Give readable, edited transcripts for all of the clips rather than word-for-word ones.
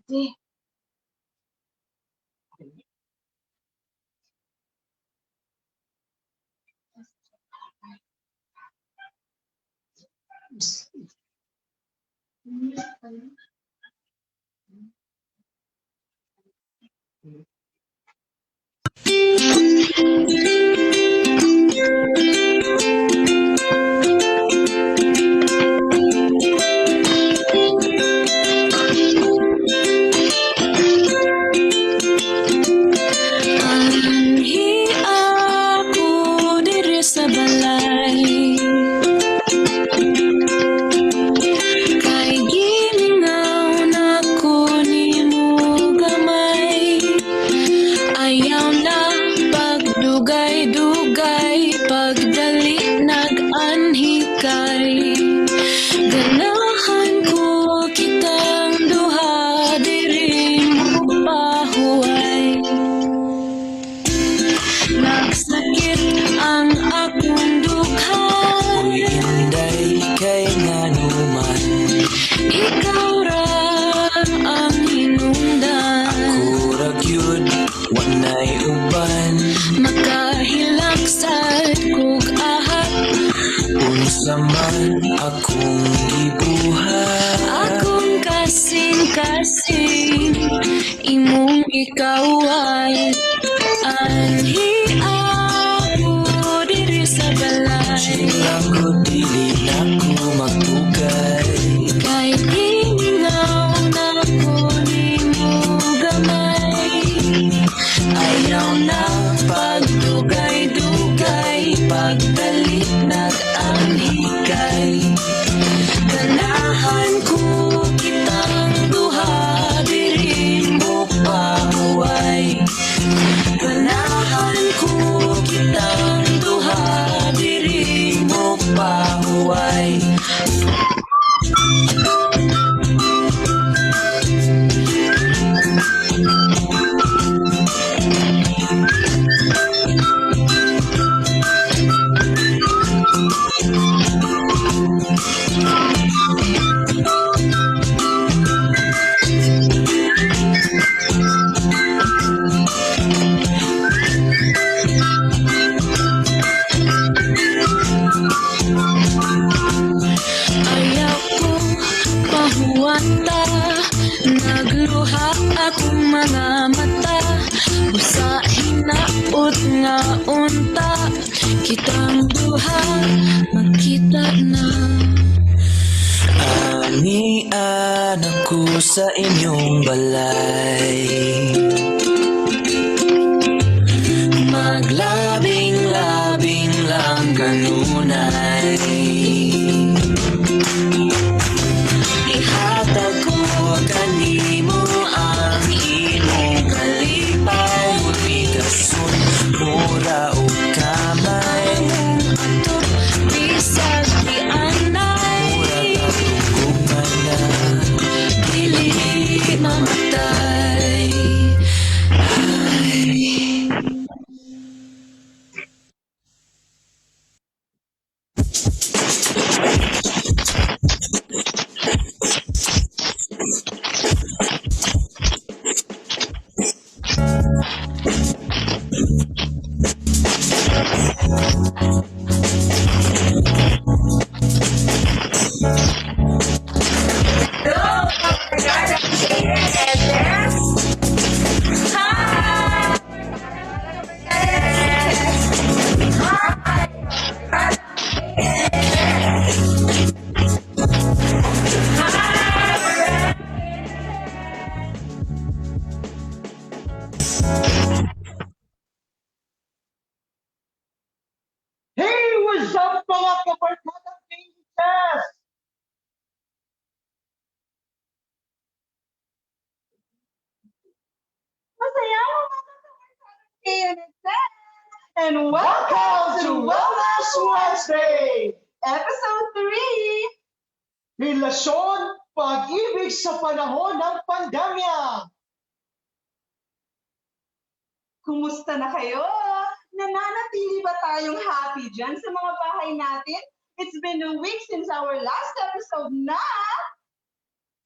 Di. Anhi ako diri sa balay, kay ginaw nako nimo gamay. Ayaw na pagdugay-dugay, pagdali nag-anhi kay. Ganahan ko kitang duha diri mo pahuway. Nagsakit ang akong dughan, Uy, inday kay nganuman. ikaw ra ang hinungdan. Kurag yun, wanay uban. Makahilaksad kog ahat, Unsa man akong gibuhat. akong kasing-kasing, imong ikaway. Anhi ako diri sa balay, Silang ko dili na ko magtugay. kay ginaw nako nimo gamay. Ayaw na pagdugay-dugay, pagdalit nag-anhikay. Ganahan ko kitang duha diri mo pahuway. Ganahan ko kitang duha diri mo pahuway. Ayaw ko pahuwata, nagluha akong mga mata. Usa hinaot nga unta, kitang duha magkita na. Anian ako sa inyong balay. Maglabing-labing lang kanunay. Ihatag ko kanimo ang imong kalipay. Murigason, mura o kamay. Ato bisag di anay, Kumana, dili mamatay. Hey, what's up mga kabarkadang Pintas? Masaya mo mga kabarkadang PNSS! And welcome to Wellness Wednesday! Episode 3! Relasyon, pag-ibig sa panahon ng pandemya. Kumusta na kayo? Nananatili ba tayong happy dyan sa mga bahay natin? It's been a week since our last episode na!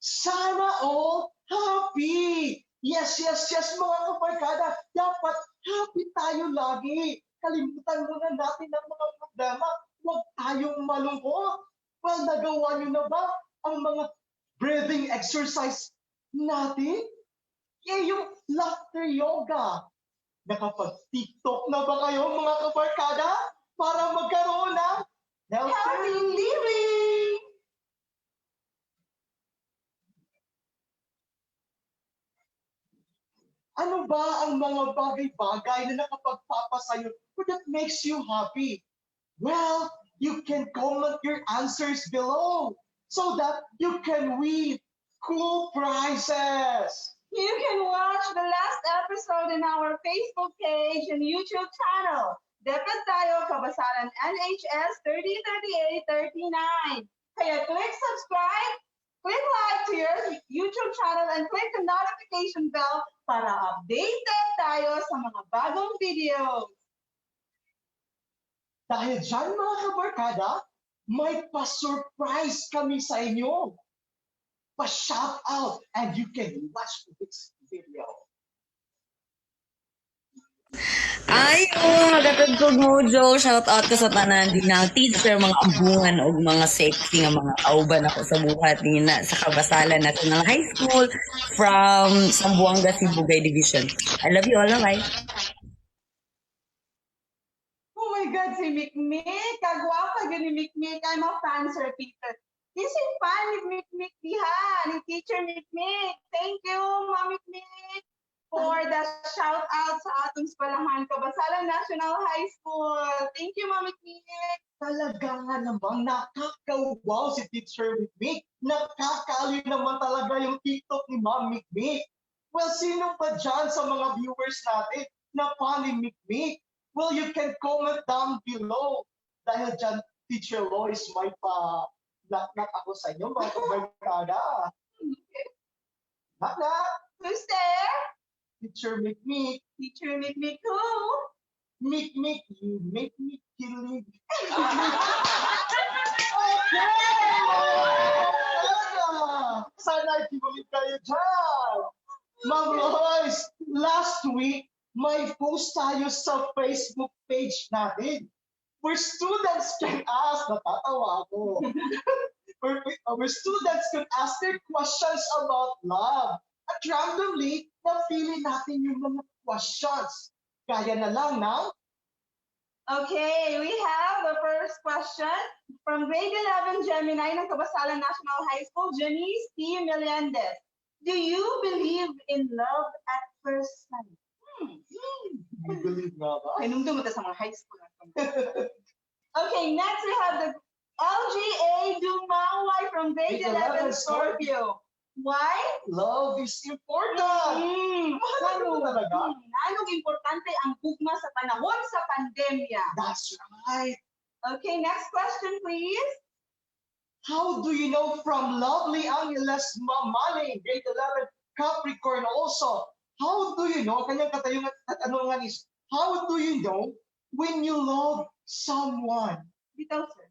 Sana all Happy! Yes, yes, yes, mga kabarkada. Dapat happy tayo lagi. Kalimutan muna natin ang mga problema. Huwag tayong malungkot. Well, nagawa niyo na ba ang mga breathing exercise natin? Yung laughter yoga. Nakapag-TikTok na ba kayo mga kabarkada? Para magkaroon ng Healthy living! Ano ba ang mga bagay-bagay na nakapagpapasayo or that makes you happy? Well, you can comment your answers below so that you can win cool prizes. You can watch the last episode in our Facebook page and YouTube channel. Dapat tayo Kabasaran NHS 303839. Kaya click subscribe, click like to your YouTube channel, and click the notification bell para updated tayo sa mga bagong videos. Dahil dyan mga kabarkada, may pa-surprise kami sa inyo. Pa-shout out and you can watch this video. Ay, magatag ko mojo. Shout out ko sa tanan din ng teacher, mga abungan o mga safety nga mga kauban ako sa buhat din na sa Kabasalan National High School from Zamboanga, Sibugay Division. I love you all, bye. Oh my God, si Mikmik! Kagwapa yun ni Mikmik. I'm a fan, Sir Peter. Kasi fan ni Mikmik diha, ni Teacher Mikmik. Thank you, Ma'am Mikmik, for the shout out sa atong eskwelahan Kabasalan National High School. Thank you, Ma'am Mikmik. Talaga nga namang nakakawaw si Teacher Mikmik. Nakakaaliw naman talaga yung TikTok ni Ma'am Mikmik. Well, sino pa dyan sa mga viewers natin na fan ni Mikmik? Well, you can comment down below. Dahil dyan, Teacher Lois, may knock-knock ako sa inyo, mga kabarkada. Knock-knock! Who's there? Teacher Mikmik. Teacher Mikmik who? Mikmik, you make me kilig. Sana ikibulit kayo dyan. Ma'am Lois, last week, may post tayo sa Facebook page natin where students can ask, natatawa ako, where students can ask their questions about love. At randomly, napili natin yung mga questions. Kaya na lang ng Okay, we have the first question from grade 11 Gemini ng Kabasalan National High School, Janice T. Melendez. Do you believe in love at first sight? I believe nga ba? Ay, nung dumata sa mga high school. Okay, next we have the LGA Dumaway from grade 11 Scorpio. Why? Love is important. Ano talaga? Anong importante ang gugma sa panahon sa pandemya? That's right. Okay, next question please. How do you know from Lovely Angeles Mamaling, grade 11, Capricorn also? How do you know, kanyang katanungan is, how do you know when you love someone? Bitaw, sir.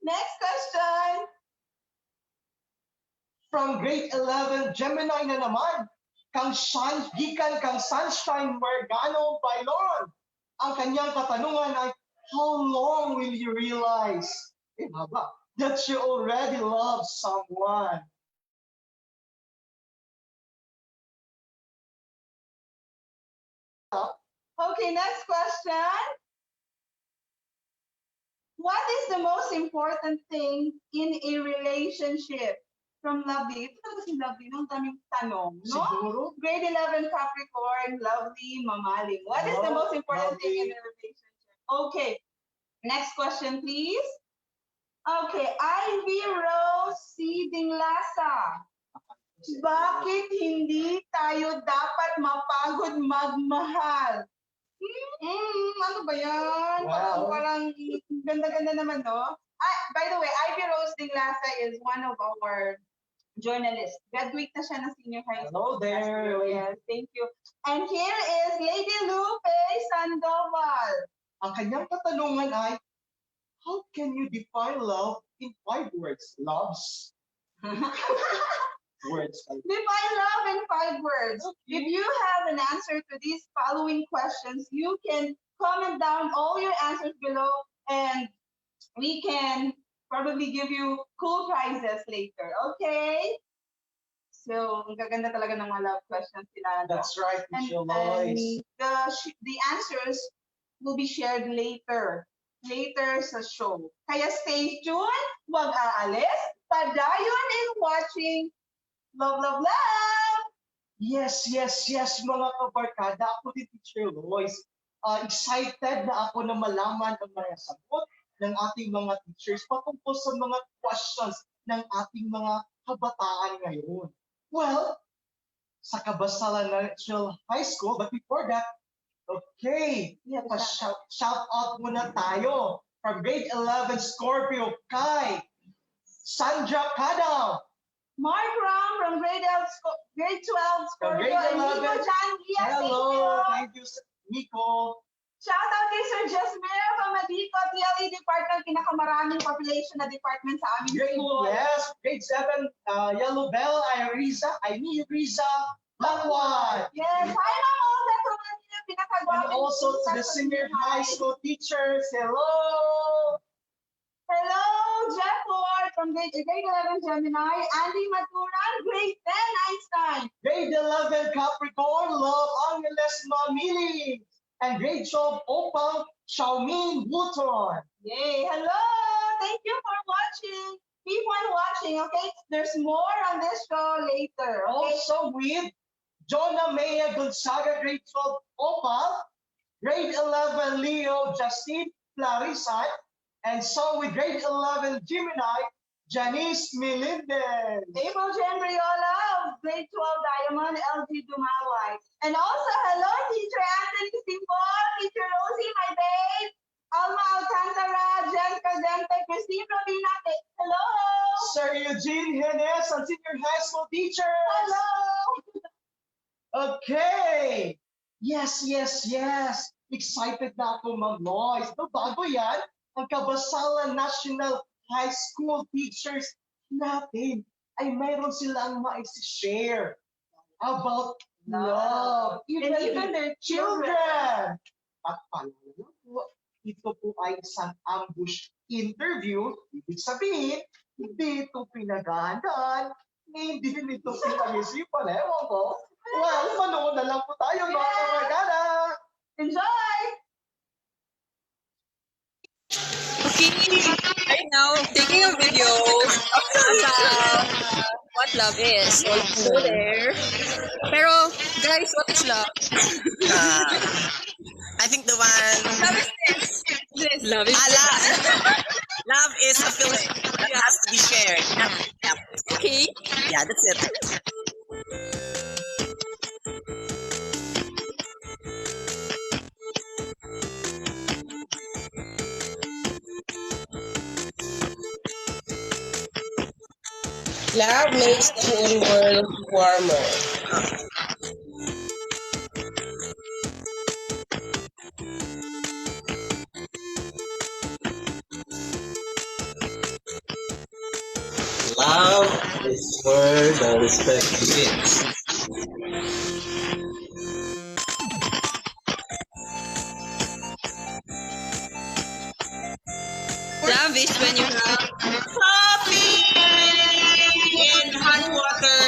Next question. From grade 11, Gemini na naman, gikan kang Sunshine Margano Bailon. Ang kanyang katanungan ay, how long will you realize that you already love someone? Okay, next question. What is the most important thing in a relationship? From Lovely. Ito talaga si Lovely, nung daming tanong, no? Siguro? Grade 11 Capricorn, Lovely, Mamaling. What is the most important thing in a relationship? Okay, next question please. Okay, Ivy Rose C. Dinglasa. Bakit hindi tayo dapat mapagod magmahal? Ano ba yan? Wow. Parang ganda-ganda naman, no? By the way, Ivy Rose Dinglasa is one of our journalists. Graduate na siya ng senior high school. Hello there. Yes, thank you. And here is Lady Lupe Sandoval. Ang kanyang katanungan ay, how can you define love in 5 words? Loves. words. Define love in 5 words. If you have an answer to these following questions, you can comment down all your answers below and we can probably give you cool prizes later. Okay? So, ang gaganda talaga ng mga love questions sila. No? That's right, And, Teacher and Lois. the answers will be shared later sa show. Kaya stay tuned, wag aalis, padayon in watching Love, Love, Love! Yes, mga kabarkada. Ako din, Teacher Lois. Excited na ako na malaman ang mga sagot ng ating mga teachers patungkol sa mga questions ng ating mga kabataan ngayon. Well, sa Kabasalan National High School, but before that, okay, shout out muna tayo from grade 11 Scorpio kay Sandra Cadaw. Mark Ram from grade 12 From Scorpio. grade And 11. Nico Janvia, Hello, thank you. thank you, Nico. Shout out kay Sir Jasmine from Adico, TLE Department, pinakamaraming population na department sa aming Grade, school. yes, grade 7, Yellow Bell, Riza Lakwan. Yes, hi Ma'am Olga from Manila, And pinakagwaping also to teacher the sa senior junior high school teachers, hello! Hello, Jeff Ward from grade 11 Gemini, Andy Maturan, grade 10 Einstein. Grade 11 Capricorn, love Angeles Mamili. And grade 12 Opal, Xiaomin Wuton. Yay, hello, thank you for watching. Keep on watching, okay? There's more on this show later, okay? Also with Jonah Maya Gonzaga, grade 12 Opal, grade 11 Leo Justine Clarissa, and so with grade 11 Gemini, Janice Melendez. April Jen Briola of grade 12 Diamond, LG Dumaway. And also, hello, Teacher Anthony Simon, Teacher Rosie, my babe, Alma Alcantara, Jen Caldente, Christine Robina, hello! Sir Eugene Henes, a senior high school teacher. Hello! Okay. Yes. Excited na ako, Ma'am Lois. No, bago yan, ang Kabasalan National High School teachers natin ay mayroon silang ma-share about love. Even their children. At pala po, ito po ay isang ambush interview. Ibig sabihin, hindi ito pinaghahandaan, hindi nito pinag-isipan. Ewan ko. Well, manood na lang po tayo, mga kabarkada. Enjoy! Okay, right now, taking a video about what love is. So there. Pero, guys, what is love? I think the one Love is this. Love is love is a feeling that has to be shared. Yeah, okay. yeah, that's it. Love makes the whole world warmer. Love is where the respect begins. Love is when you have coffee and hot water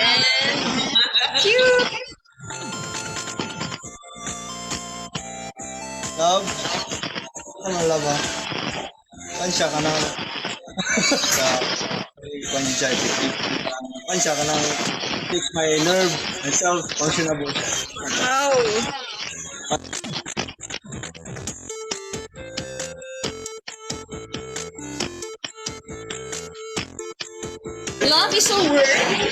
and cute. Love? Ano love ah? Pansya ka ng sa pansya ka ng take my nerve myself functionable. Wow. Love is a word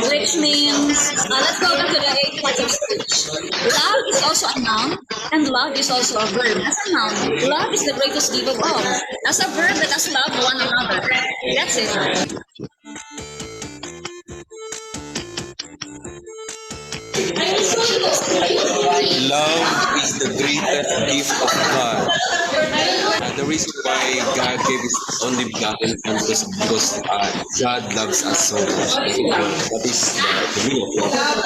which means, let's go back to the 8 parts of speech. Love is also a noun and love is also a verb. As a noun, love is the greatest gift of all. As a verb, let us love one another. That's it. Love is the greatest gift of God. The reason why God gave His only begotten Son was because God loves us so much. That is the meaning of love.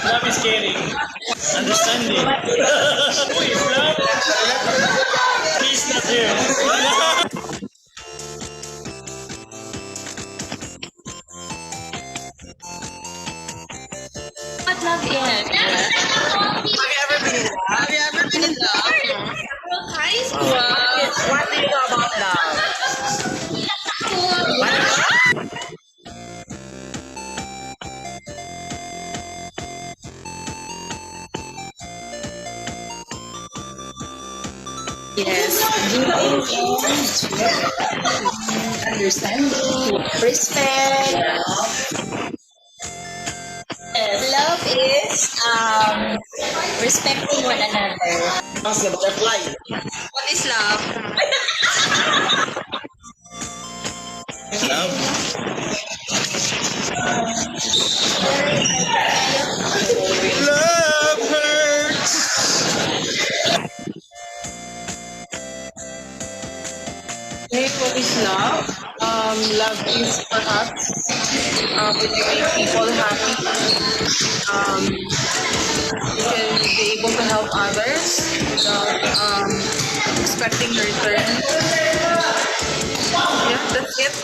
Love is caring. Understanding. Who is love? He's not here. What love is? Have you ever been in love? Have you ever been in love? High school. What do you know about love? Yes. Understanding. Respect. Love is respecting one another. How's the butterfly? What is love? Love hurts. Hey, what is love? Love is perhaps when you make people happy. You can be able to help others without expecting a return. Yeah, that's it.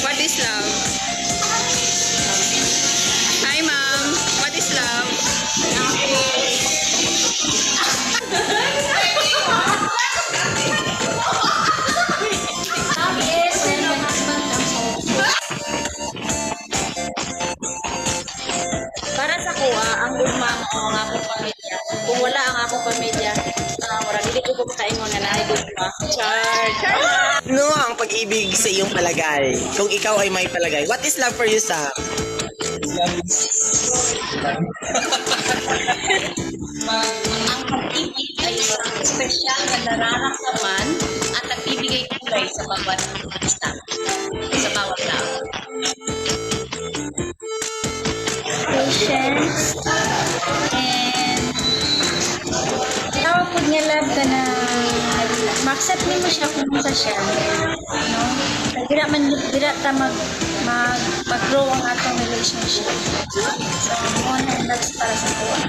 What is love? Hi, ma'am. What is love? Love is when your husband comes home. Para sa kuha, ang gugma ko ang akong pamilya. Kung wala ang akong pamilya, wala dili ko kaingon nga naay gugma. Ano ang pag-ibig sa iyong palagay? Kung ikaw ay may palagay, what is love for you, Sam? Ang pag-ibig ay isang espesyal na nararamdaman at nagbibigay kulay sa bawat isa, sa bawat tao. Patience and tawag po niya love ka na ma-accept mo siya kung sa siya. No? Dira ta mag-grow ang atong relationship. So, mo na loves para sa kuha.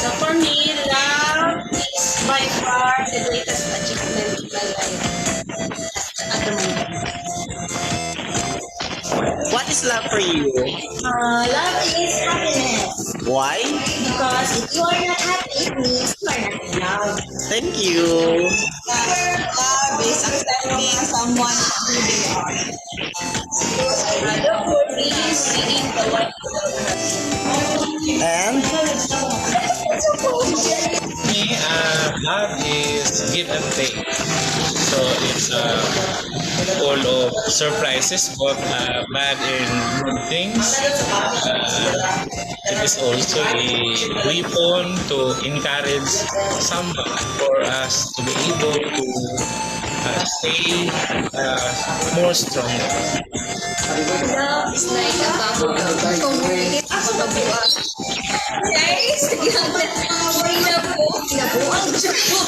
So for me, love is by far the greatest achievement of my life at the moment. What is love for you? Love is happiness Why? because if you are not happy, it means you are not in love. Thank you. Love is accepting someone who they are. Love for me is seeing the light. And? Me, love is give and take. So it's full of surprises, both bad and good things. It is also a weapon to encourage someone for us to be able to stay more stronger. Love is like a bubble. Kung ulit ako mabuhat. Guys, nabuang siya po.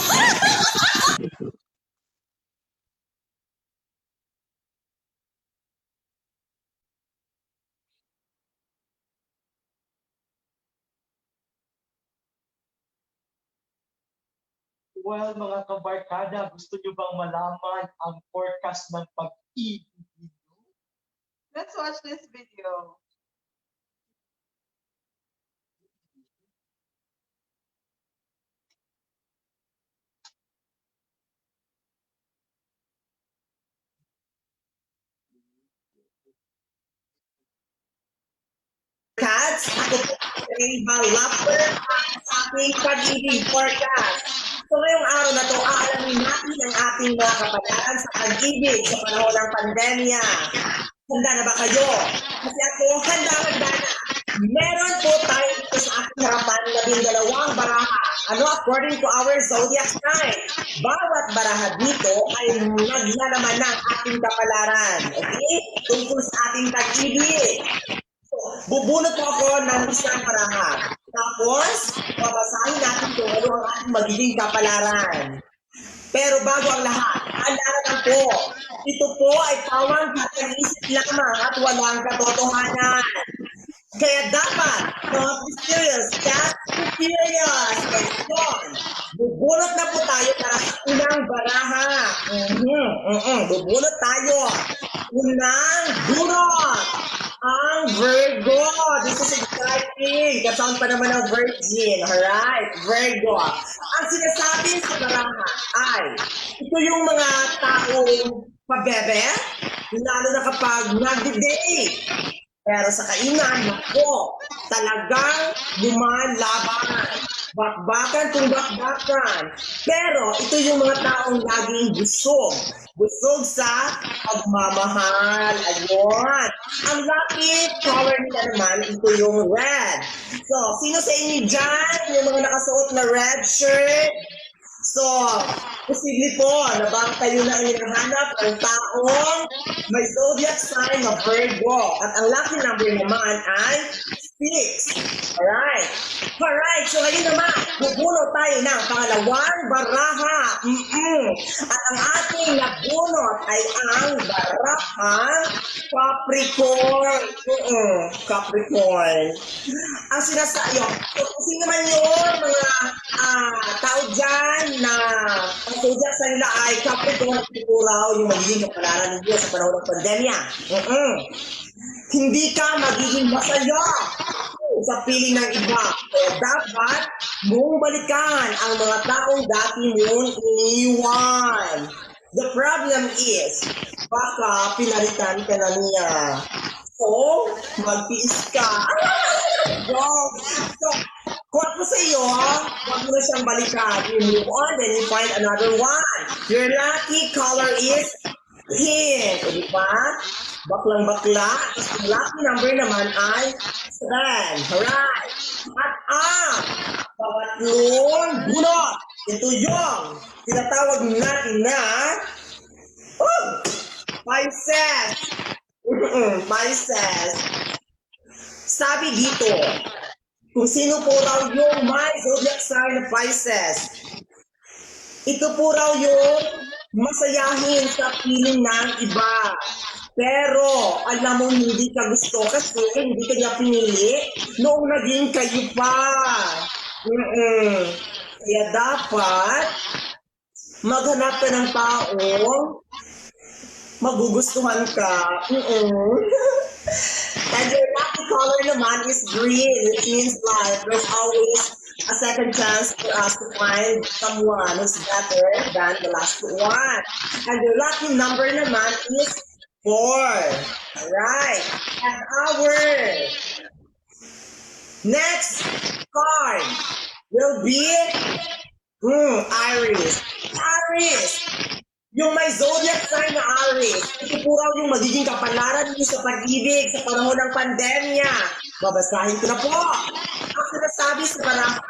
Well, mga kabarkada, gusto nyo bang malaman ang forecast ng pag-ibig? Let's watch this video. Cats, ako po si Reba Lapper sa ating pag-ibig forecast. So ngayong araw na to, aalamin natin ang ating mga kapalaran sa pag-ibig sa panahon ng pandemya. Handa na ba kayo? Kasi ako, handa-handa na. Meron po tayo dito sa ating harapan na 12 baraha. Ano according to our zodiac sign? Bawat baraha dito ay naglalaman ng ating kapalaran. Okay? Tungkol sa ating pag-ibig. Bubunot po ako ng isang baraha. Tapos, babasahin natin kung ano ang ating magiging kapalaran. Pero bago ang lahat, alaran po, ito po ay pawang kakaisip lamang at walang katotohanan. Kaya dapat, mga mysterious, question. Bubunot na po tayo para sa unang baraha. Bubunot tayo. Unang bunot. Ang Virgo. This is exciting. Kasama pa naman ng Virgin. Alright, Virgo. Ang sinasabi sa baraha ay, ito yung mga taong pabebe, lalo na kapag nag-date. Pero sa kainan, nako, talagang lumalaban. Bakbakan kung bakbakan. Pero ito yung mga taong laging busog. Busog sa pagmamahal. Ayun. Ang lucky color nila naman, ito yung red. So, sino sa inyo dyan? Yung mga nakasuot na red shirt? So, posible po na baka kayo na ang hinahanap ng taong may zodiac sign na Virgo. At ang lucky number naman ay 6. Alright. Alright, so ngayon naman, bubunot tayo ng pangalawang baraha. At ang ating nabunot ay ang barahang Capricorn. Capricorn. Ang sinasayo, kung naman yun, mga tao dyan na ang zodiac sa nila ay Capricorn at Siguraw yung magiging kapalaran ninyo sa panahon ng pandemya. Hindi ka magiging masaya sa piling ng iba. Kaya dapat mong balikan ang mga taong dati mong iniwan. The problem is, baka pinalitan ka na niya. So, magtiis ka. So, kung ako sa iyo, huwag mo na siyang balikan. You move on, then you find another one. Your lucky color is pink. O diba? Baklang-bakla. Ang lucky number naman ay 7. Alright. At ang pangatlong bunot. Ito yung tinatawag natin na Pisces. Pisces. Sabi dito, kung sino po raw yung may zodiac sign na Pisces, ito po raw yung masayahin sa piling ng iba. Pero, alam mo, hindi ka gusto kasi hindi ka niya pinili noong naging kayo pa. Kaya dapat maghanap ka ng taong magugustuhan ka. And your lucky color naman is green, which means like there's always a second chance for us to find someone who's better than the last one. And your lucky number naman is 4. Alright. And our next card will be Aries. Aries! Yung may zodiac sign na Aries, ito po raw yung magiging kapalaran niyo sa pag-ibig sa panahon ng pandemya. Babasahin ko na po. Ang sinasabi sa baraha,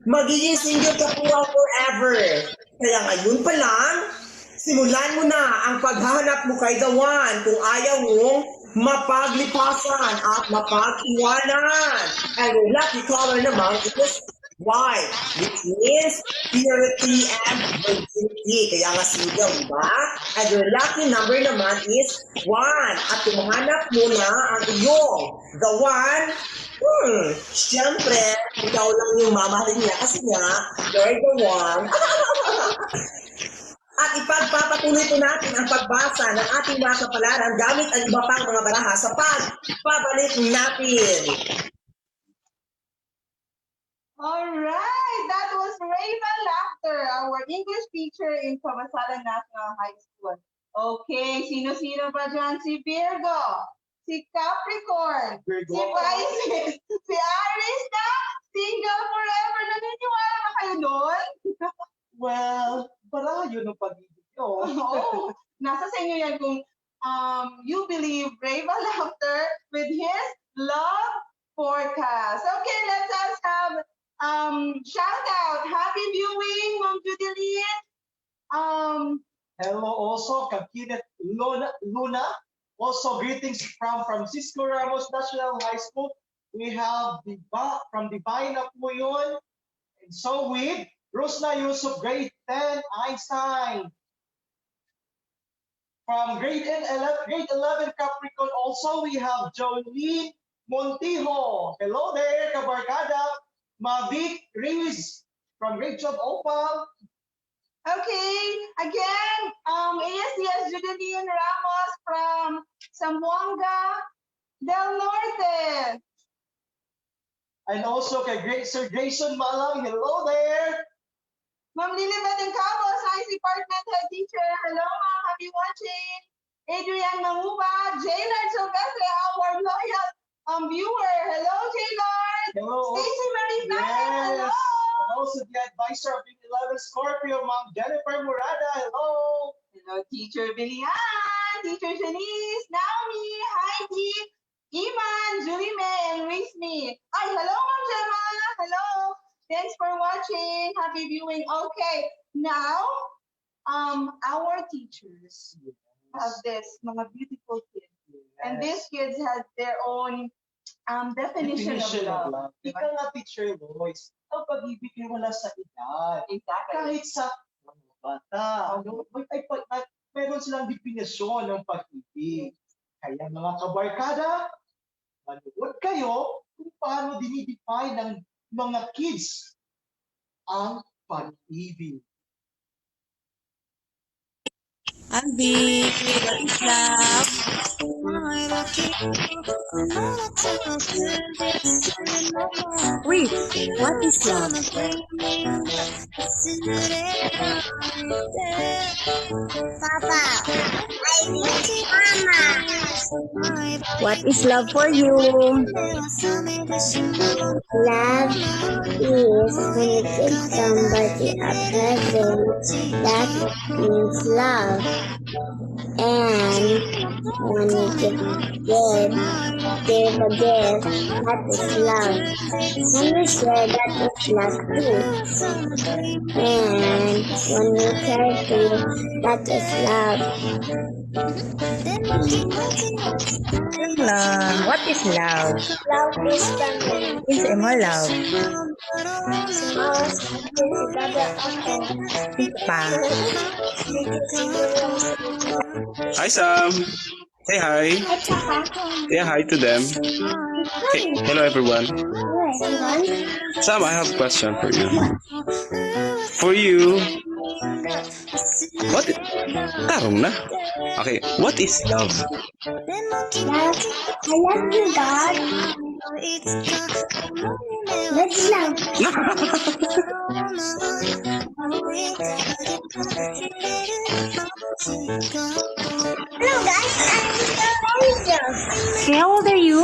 magiging single ka po raw forever. Kaya ngayon pa lang, simulan mo na ang paghahanap mo kay the one kung ayaw mong mapaglipasan at mapag-iwanan. And your lucky color naman is white, which means purity and virginity. Kaya nga single, diba? And your lucky number naman is 1. At tumahanap mo na ang iyong the one. Siyempre, ikaw lang yung mamahalin niya kasi nga, you're the one. At ipagpapatuloy po natin ang pagbasa ng ating mga kapalaran gamit ang iba pang mga baraha sa pagbabalik natin. All right, that was Reva Laughter, our English teacher in Cabasalan National High School. Okay, sino-sino ba dyan? Si Virgo, si Capricorn, Virgo. si Pisces, si Aries na single forever. Naniniwala ba kayo doon? Well, para yun ang pag-ibig nyo. Oo, nasa sa inyo yan kung you believe Reva Laughter with his love forecast. Okay, let's us have shout out. Happy viewing, Ma'am Judeline. Hello also, Kagkinet Luna. Also, greetings from Francisco Ramos National High School. We have from Divine na po yun. And so with Rosna Yusuf, grade 10, Einstein. From grade 11 Capricorn, also we have Jolene Montijo. Hello there, Kabarkada. Mavic Riz from grade 12 Opal. Okay, again, ASDS Judeline Ramos from Zamboanga del Norte. And also kay Sir Jason Malang. Hello there. Ma'am Lilibet and Cabos, IC Department Head Teacher. Hello, ma'am. Happy watching. Adrian Manguba, Jaylord Silvestre, our loyal viewer. Hello, Jaylord. Hello. Stacy Marie Flores, Yes. hello. And also the advisor of 11 Scorpio, Ma'am Jennifer Murada. Hello. Hello, Teacher Bilian, Teacher Janice, Naomi, Heidi, Iman, Julie May, and Rizmi. Ay, hello, Ma'am Gemma. Hello. Thanks for watching. Happy viewing. Okay, now, our teachers have this mga beautiful kids. And these kids have their own definition of love. Ika nga, Teacher Lois, ang pag-ibig ay wala sa edad. Exactly. Kahit sa mga bata. Meron silang definisyon ng pag-ibig. Kaya mga kabarkada, manood kayo kung paano dinidefine ng mga kids ang pag-ibig. Abi, what is love? Wait, what is love? Papa, I need Mama. What is love for you? Love is when you give somebody a present, that means love. And when you give a gift, that is love. When you share, that is love too. And when you care to, that is love. What is love? Love is the Kinsa mo love? most together ako. Pa. Hi, Sam. Say hi. At saka, Say hi to them. Okay. Hello, everyone. everyone, Sam, I have a question for you. For you, what? Tarong na. Okay, what is love? love, I love you, God. That's love. Hello, guys. I'm Angel. Okay, how old are you?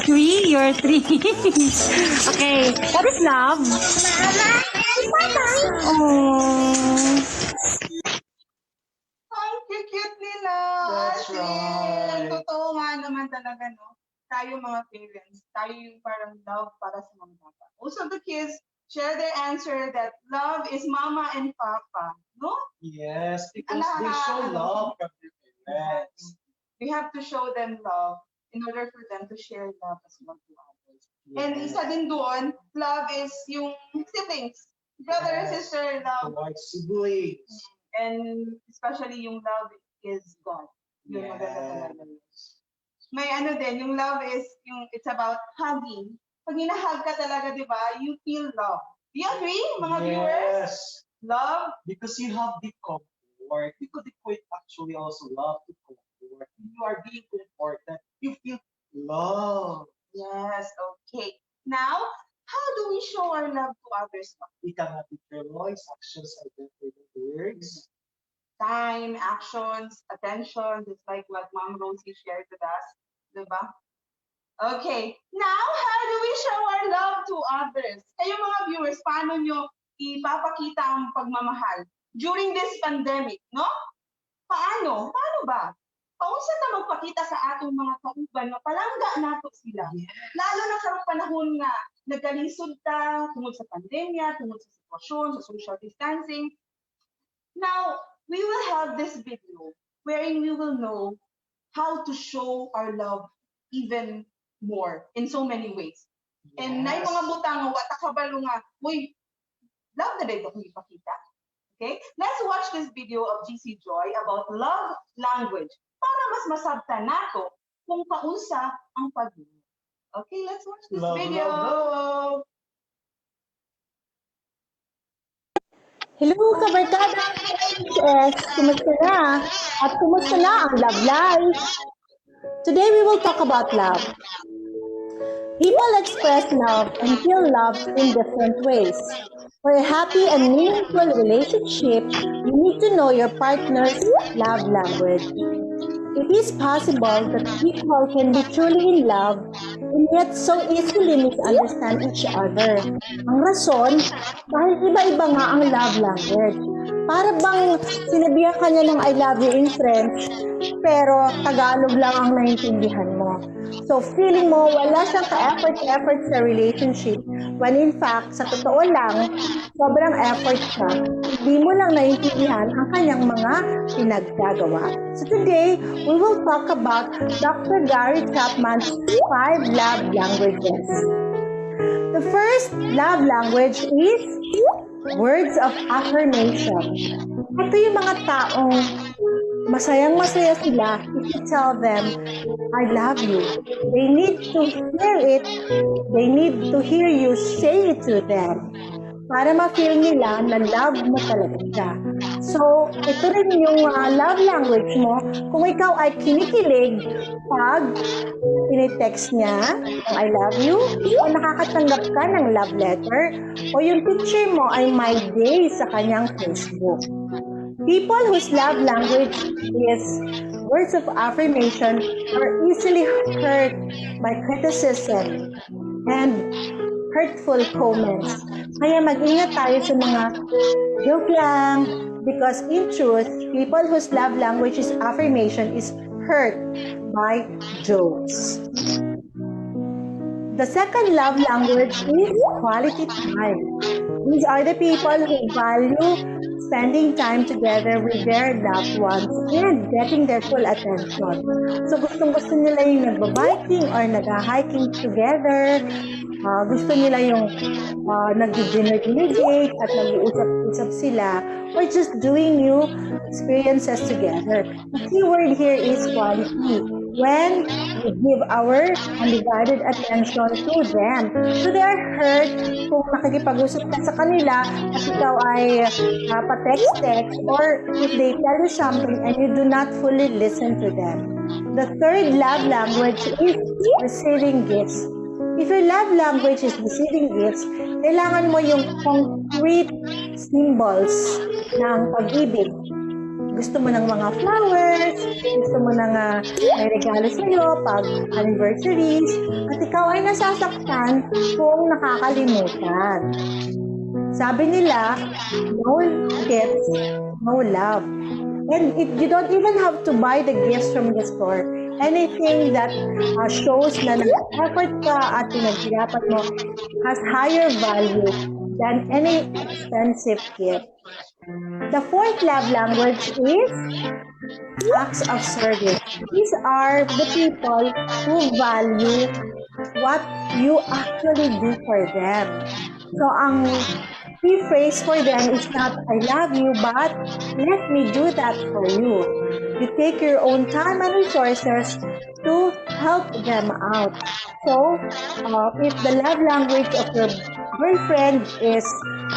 3? You're 3. Okay, what is love? Mama and Papa. Oh. Ang cute nila. That's Ate. right. Totoo nga naman talaga, no? Tayo mga parents, tayo yung parang love para sa mga bata. Also, the kids share their answer that love is mama and papa, no? Yes, because they show love from their parents. We have to show them love in order for them to share love as well to others. And isa din doon, love is yung siblings. Brother and sister love. Like siblings. And especially yung love is God. Yung maganda talaga. May ano din, yung love is, yung it's about hugging. Pag hinahug ka talaga, di ba, you feel love. Do you agree, mga viewers? Yes. Love? Because you have the comfort. We could equate actually also love to comfort. When you are being comforted, you feel love. Yes, okay. Now, how do we show our love to others? Ika nga, Teacher Lois, actions are better than words. Time, actions, attention, just like what Mom Rosie shared with us. Diba? Okay. Now, how do we show our love to others? Kayo mga viewers, paano nyo ipapakita ang pagmamahal during this pandemic, no? Paano? Paano ba? Paunsa na magpakita sa atong mga kauban nga palangga nato sila. Lalo na karong panahon nga nagkalisod ta tungod sa pandemya, tungod sa sitwasyon, sa social distancing. Now, we will have this video wherein we will know how to show our love even more in so many ways. And na mga butang nga wata kabalo nga, uy, love na dito kung ipakita. Okay? Let's watch this video of GC Joy about love language para mas masabta nato kung paunsa ang pagmamahal. Okay, let's watch this video. Love. Hello, kabarkada! HHS, kumusta na? At kumusta na ang love life? Today we will talk about love. People express love and feel love in different ways. For a happy and meaningful relationship, you need to know your partner's love language. It is possible that people can be truly in love and yet so easily misunderstand each other. Ang rason, dahil iba-iba nga ang love language. Para bang sinabihan ka niya ng I love you in French, pero Tagalog lang ang naintindihan mo. So feeling mo wala siyang ka-effort sa relationship, when in fact, sa totoo lang, sobrang effort siya. Hindi mo lang naintindihan ang kanyang mga pinaggagawa. So today, we will talk about Dr. Gary Chapman's 5 love languages. The first love language is words of affirmation. Ito yung mga taong masayang-masaya sila if you tell them, I love you. They need to hear it. They need to hear you say it to them para ma-feel nila na love mo talaga siya. So, ito rin yung love language mo. Kung ikaw ay kinikilig pag tinitext niya ang I love you, o nakakatanggap ka ng love letter, o yung picture mo ay my day sa kanyang Facebook. People whose love language is words of affirmation are easily hurt by criticism and hurtful comments. Kaya mag-ingat tayo sa mga joke lang, because in truth, people whose love language is affirmation is hurt by jokes. The second love language is quality time. These are the people who value spending time together with their loved ones and getting their full attention. So gustong-gusto nila yung nagba-biking or nag-hiking together. Gusto nila yung nag-dinner date at nag-uusap-usap sila, or just doing new experiences together. The key word here is quality. When we give our undivided attention to them. So they are hurt kung nakikipag-usap ka sa kanila at ikaw ay pa-text, or if they tell you something and you do not fully listen to them. The third love language is receiving gifts. If your love language is receiving gifts, kailangan mo yung concrete symbols ng pag-ibig. Gusto mo ng mga flowers, gusto mo ng may regalo sa'yo pag anniversaries, at ikaw ay nasasaktan kung nakakalimutan. Sabi nila, no gifts, no love. And you don't even have to buy the gifts from the store. Anything that shows na nag-effort ka at pinaghirapan mo has higher value than any expensive gift. The fourth love language is acts of service. These are the people who value what you actually do for them. So, ang key phrase for them is not, I love you, but let me do that for you. You take your own time and resources to help them out. So, if the love language of your girlfriend is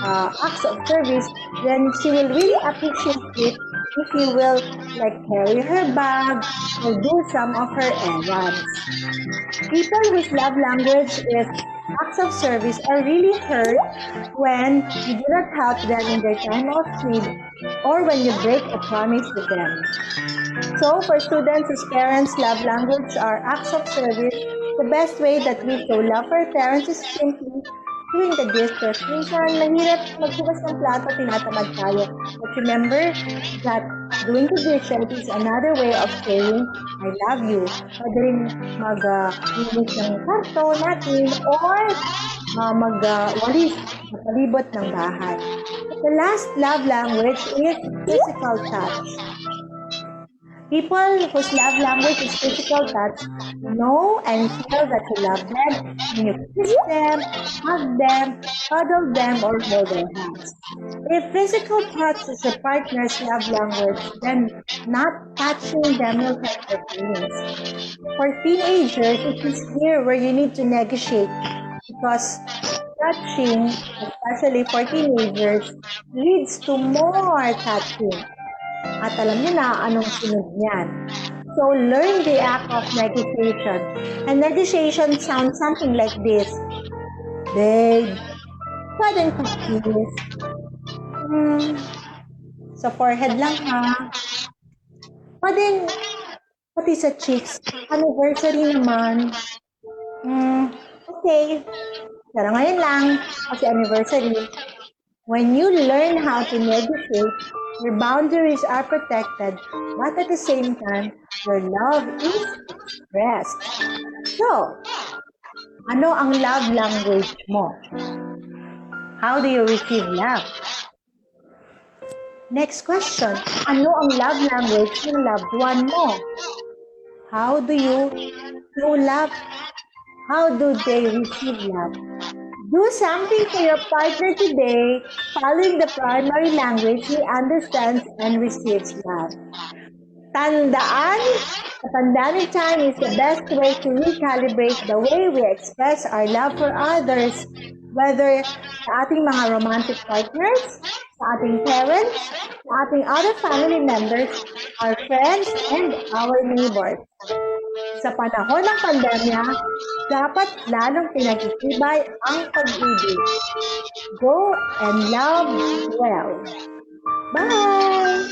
acts of service, then she will really appreciate it if you will like carry her bag or do some of her errands. People whose love language is acts of service are really hurt when you do not help them in their time of need or when you break a promise with them. So, for students whose parents' love language are acts of service, the best way that we show love for our parents is simply doing the dishes. Minsan, mahirap maghugas ng plato, tinatamad tayo. But remember that doing the dishes is another way of saying, I love you. Pwede rin mag-linis ng karto natin or mag-walis sa palibot ng bahay. The last love language is physical touch. People whose love language is physical touch know and feel that you love them when you kiss them, hug them, cuddle them, or hold their hands. If physical touch is your partner's love language, then not touching them will hurt their feelings. For teenagers, it is here where you need to negotiate because touching, especially for teenagers, leads to more touching. At alam niyo na anong sunod niyan. So, learn the act of negotiation. And negotiation sounds something like this. Babe, pwedeng kiss? Sa forehead lang ha. Pwedeng pati sa cheeks. Anniversary naman. Okay. Pero ngayon lang, kasi anniversary. When you learn how to negotiate, your boundaries are protected, but at the same time, your love is expressed. So, ano ang love language mo? How do you receive love? Next question, ano ang love language ng loved one mo? How do you show love? How do they receive love? Do something for your partner today, following the primary language he understands and receives love. Tandaan, the pandemic time is the best way to recalibrate the way we express our love for others, whether sa ating mga romantic partners, sa ating parents, sa ating other family members, our friends, and our neighbors. Sa panahon ng pandemya, dapat lalong pinagtitibay ang pag-ibig. Go and love well. Bye!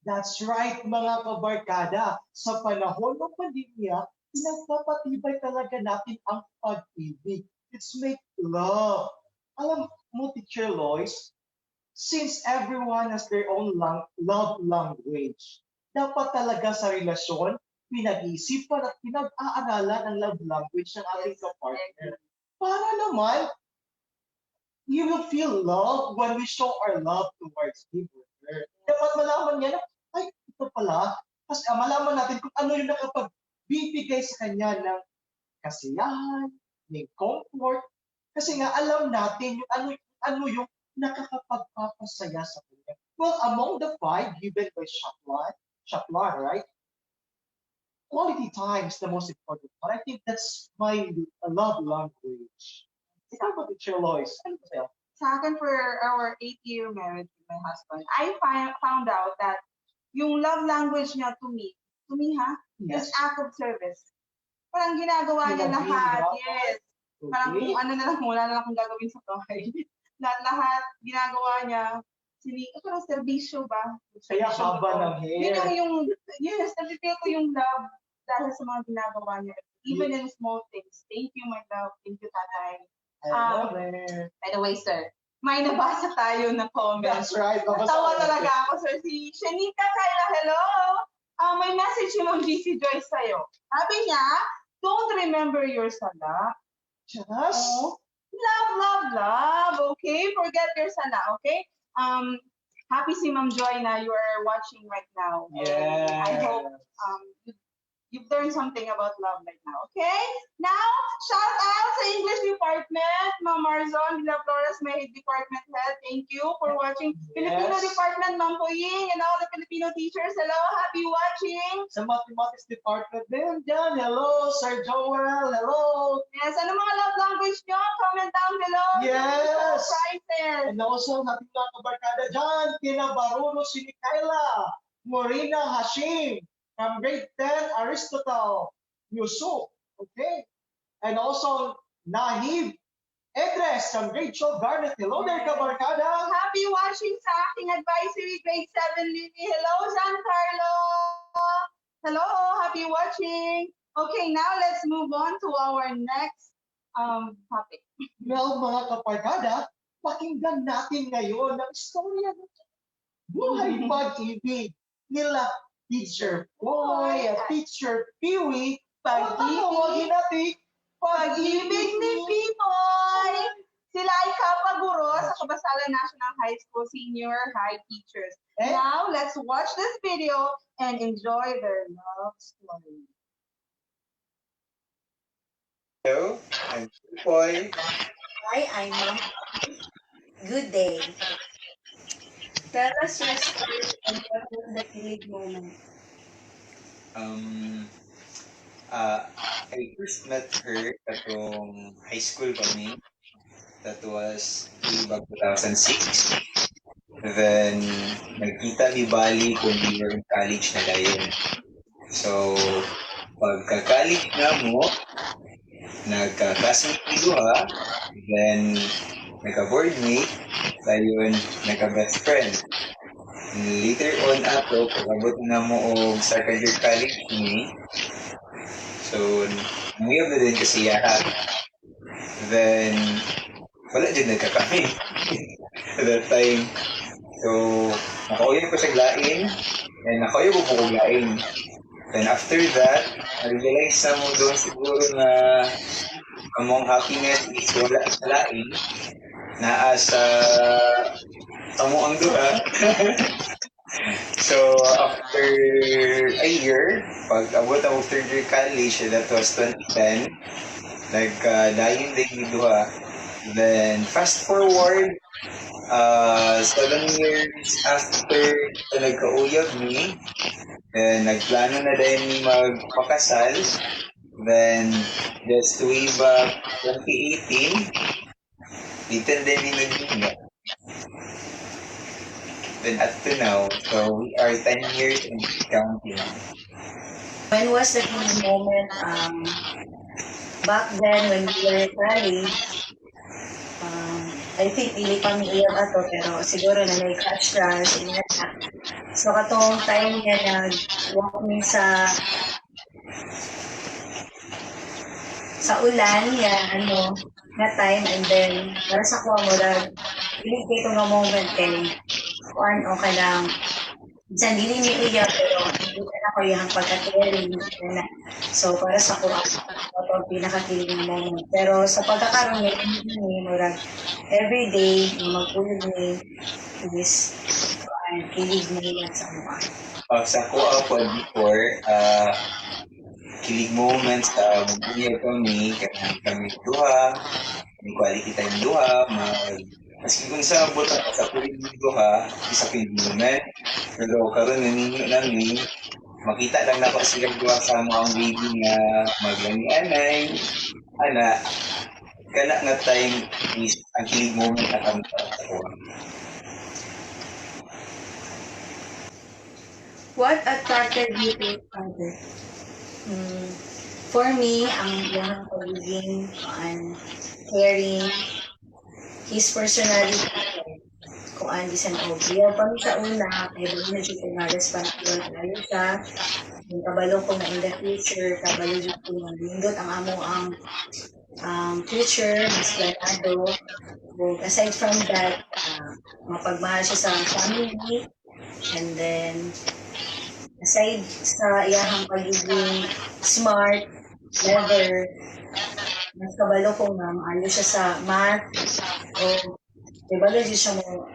That's right, mga kabarkada. Sa panahon ng pandemya, pinagpapatibay talaga natin ang pag-ibig. It's make love. Alam mo, Teacher Lois, since everyone has their own love language, dapat talaga sa relasyon, pinag-iisipan at pinag-aaralan ang love language ng ating kapartner. Para naman, you will feel love when we show our love towards each other. Dapat malaman niya na, ay, ito pala. Kasi malaman natin kung ano yung nakapagbibigay sa kanya ng kasiyahan, ng comfort. Kasi nga alam natin yung ano yung nakakapagpapasaya sa kanya. Well, among the 5 given by Shaplan, right? Quality time is the most important one. I think that's my love language. Ikaw ba, Teacher Lois? Ano ba sa'yo? Sa akin, for our 8-year marriage with my husband, I found out that yung love language niya to me ha, Yes. is act of service. Parang ginagawa niya lahat. Yes. Parang Okay. kung ano na lang, wala na lang akong gagawin sa bahay. lahat ginagawa niya. Parang serbisyo ba? Kaya haba ng hair. Yes, napipil ko yung love dahil sa mga ginagawa niya. Even in small things. Thank you, my love. Thank you, tatay. I love it. By the way, sir, may nabasa tayo na comment. That's right. Natawa talaga ako, sir. Si Shanika Kayla, hello! May message si Ma'am GC Joyce sa'yo. Sabi niya, don't remember your sala. Just Love. Okay? Forget your sala, okay? Happy si Ma'am Joy na you are watching right now. Yes. I hope You've learned something about love right now, okay? Now, shout out sa English Department, Ma'am Marzon de la Flores, my Department Head. Thank you for watching. Filipino Department, Ma'am Poying, and all the Filipino teachers. Hello, happy watching. Sa Mathematics Department din dyan. Hello, Sir Joel. Hello. Yes, ano mga love language nyo? Comment down below. Yes. Prizes. And also, natin mga kabarkada dyan, kina Baruno Sinikaila, Morina Hashim, from grade 10, Aristotle, Yusuf, okay? And also, Nahib Edres from grade 12, Garnet. Hello there, kabarkada. Happy watching sa aking advisory, grade 7, Lily. Hello, Giancarlo. Hello, happy watching. Okay, now let's move on to our next topic. Well, mga kabarkada, pakinggan natin ngayon ang istorya ng buhay pag-ibig nila Teacher Boy at Teacher Peewee. Pag-ibig natin Pag-ibig ni Pinoy. Sila ay kapaguro sa Kabasalan National High School Senior High Teachers. Now, let's watch this video and enjoy their love story. Hello, I'm Boy. Hi, I'm Ma'am. Good day. Tell us your story and what was the kilig moment. I first met her katong high school kami. That was way back 2006. Then, nagkita ni Bali kung we were in college na dayon. So, pagka-college na mo, nagka-classmate ni Duha, then nagka-boardmate, dayon nagka-best friend. Later on ato, pag-abot na mo og second year college ni, so, nangyayab na din kasi yahat. Then, wala dyan nagkakami. At that time, so, nakauyan ko sa glain, and nakauyan ko po glain. Then after that, I-realize na mo doon siguro na among happiness is wala sa lain, naa sa amo ang duha. So, after a year, pag abot ako third year college, that was 2010, nagka-dayon din yung duha. Then, fast forward, 7 years after nagka-uyab ni, then nagplano na din magpakasal. Then, just way back 2018, dito din yung naghinga. Then up to now, so we are 10 years and counting. When was the kilig moment? Back then, when we were in college, I think hindi pa may iyag ato, pero siguro na nag-catch rush. So, katong time niya nag-walk me sa ulan, na time, and then, para sa kuha mo, hindi ko nga moment kay kuhaan o ka lang, minsan hindi niya iyak, pero hindi ka na ko yung pagka-caring. So, para sa kuha, ito ang pinakakiling moment. Pero sa pagkakaroon niya, hindi murag, everyday, magpulog ni is kilig niya sa mukha. Sa kuha po before, kilig moments sa buhay kami duha, may quality time duha, maski kung sa buta sa kulig duha, isa kilig moment. Pero karon naninyo namin, makita lang na ko sila duha sa mga baby nga maglani-anay, ana, kana nga time is ang kilig moment na kami sa kuha. What attracted you to each other? For me, ang iyang pagiging caring, his personality, kung bisan o biya pa sa una, ay bago na siya nga responsible tayo siya. Yung kabalo ko na in the future, kabalo dito ko ng lindot ang amo ang future, mas planado. Aside from that, mapagmahal siya sa family, and then aside sa iyahang pagiging smart, clever, mas kabalo ko nga, maalo siya sa math, o kabalo siya mo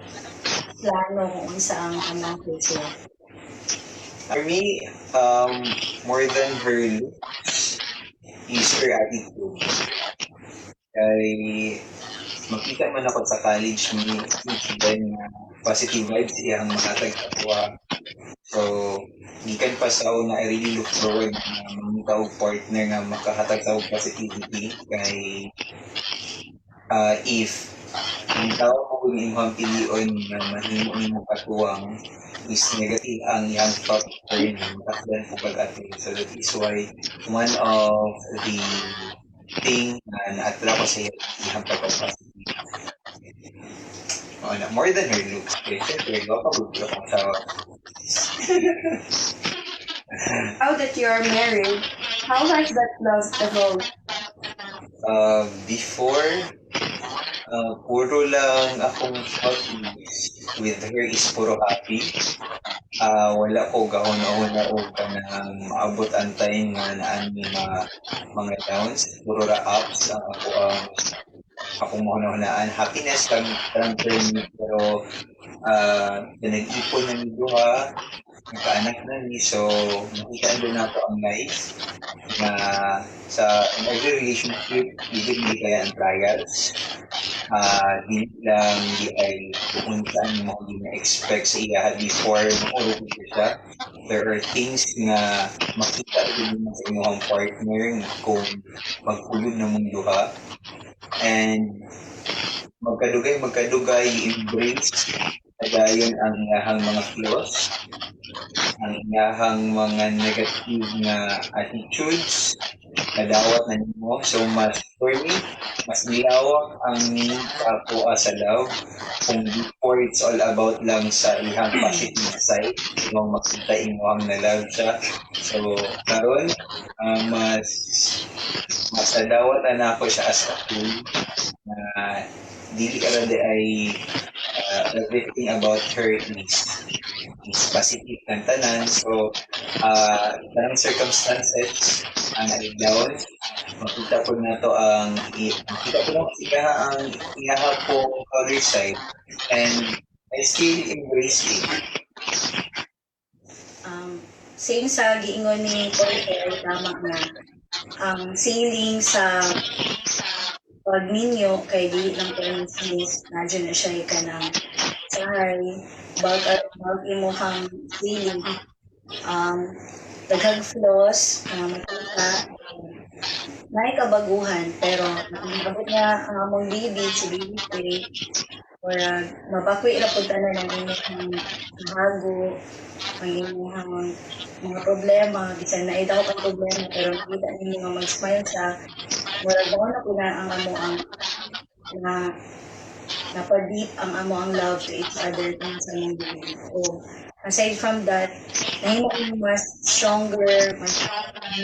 plano kung isa ang amang future. For me, more than her looks is her attitude. Kay makita man ako sa college ni then positive vibes iyang makatag ako. So, gikan pa sa una, I really look forward na mamita og partner nga makahatag sa og positivity kay if ang tao mo kung imong pilion na mahimo nimo katuwang is negative ang iyang factor na matakdan po pag-ate. So that is why one of the thing na na-attract ko sa iyang pag-positive. More than her looks. Okay, syempre, gawapagod ako sa Now that you are married, how has that love evolved? Before, puro lang akong thought with her is puro happy. Wala ko gahon-ahon o kanang maabot ang time nga naan mga downs. Puro ra ups ang akong mahunahunaan. Happiness lang term pero nag-ipon na ni Duha, nagkaanak na ni, so nakita doon ako ang life na sa every relationship, hindi kaya ang trials. Di lang di ay pupuntaan mo hindi na-expect sa iya before maurog siya. There are things na makita din mo sa inyong partner kung magpulod na mong duha. And magkadugay, embrace kadayon ang iyahang mga flaws, ang iyahang mga negative na attitudes, nadawat na nimo. So mas for me, mas nilawak ang meaning ako sa love. Kung before it's all about lang sa iyang positive side, kung makita imo na love siya. So karon mas nadawat na ako siya as a tool na dili already ay everything about her is positive ng tanan. So, tanang circumstances ang nag-down. Makita po na to makita po na siya ang iyaha po other side. And I still embrace it. Same sa giingon ni Porter, tama nga. Ang feeling sa pag ninyo kay dili lang kayo finish, nadyo na siya ka ng sahay, bag imuhang feeling, daghang flaws, makita, may kabaguhan, pero nakabot niya ang among baby, si baby Faye, or mabakwi na punta na ng inyong bago, ang inyong mga problema, bisan na daw kang problema, pero nakita ninyo nga mag-smile siya, murag na po na ang amo ang napadip ang amo ang love to each other kung sa mundo. So, aside from that, nahimo ko mas stronger, mas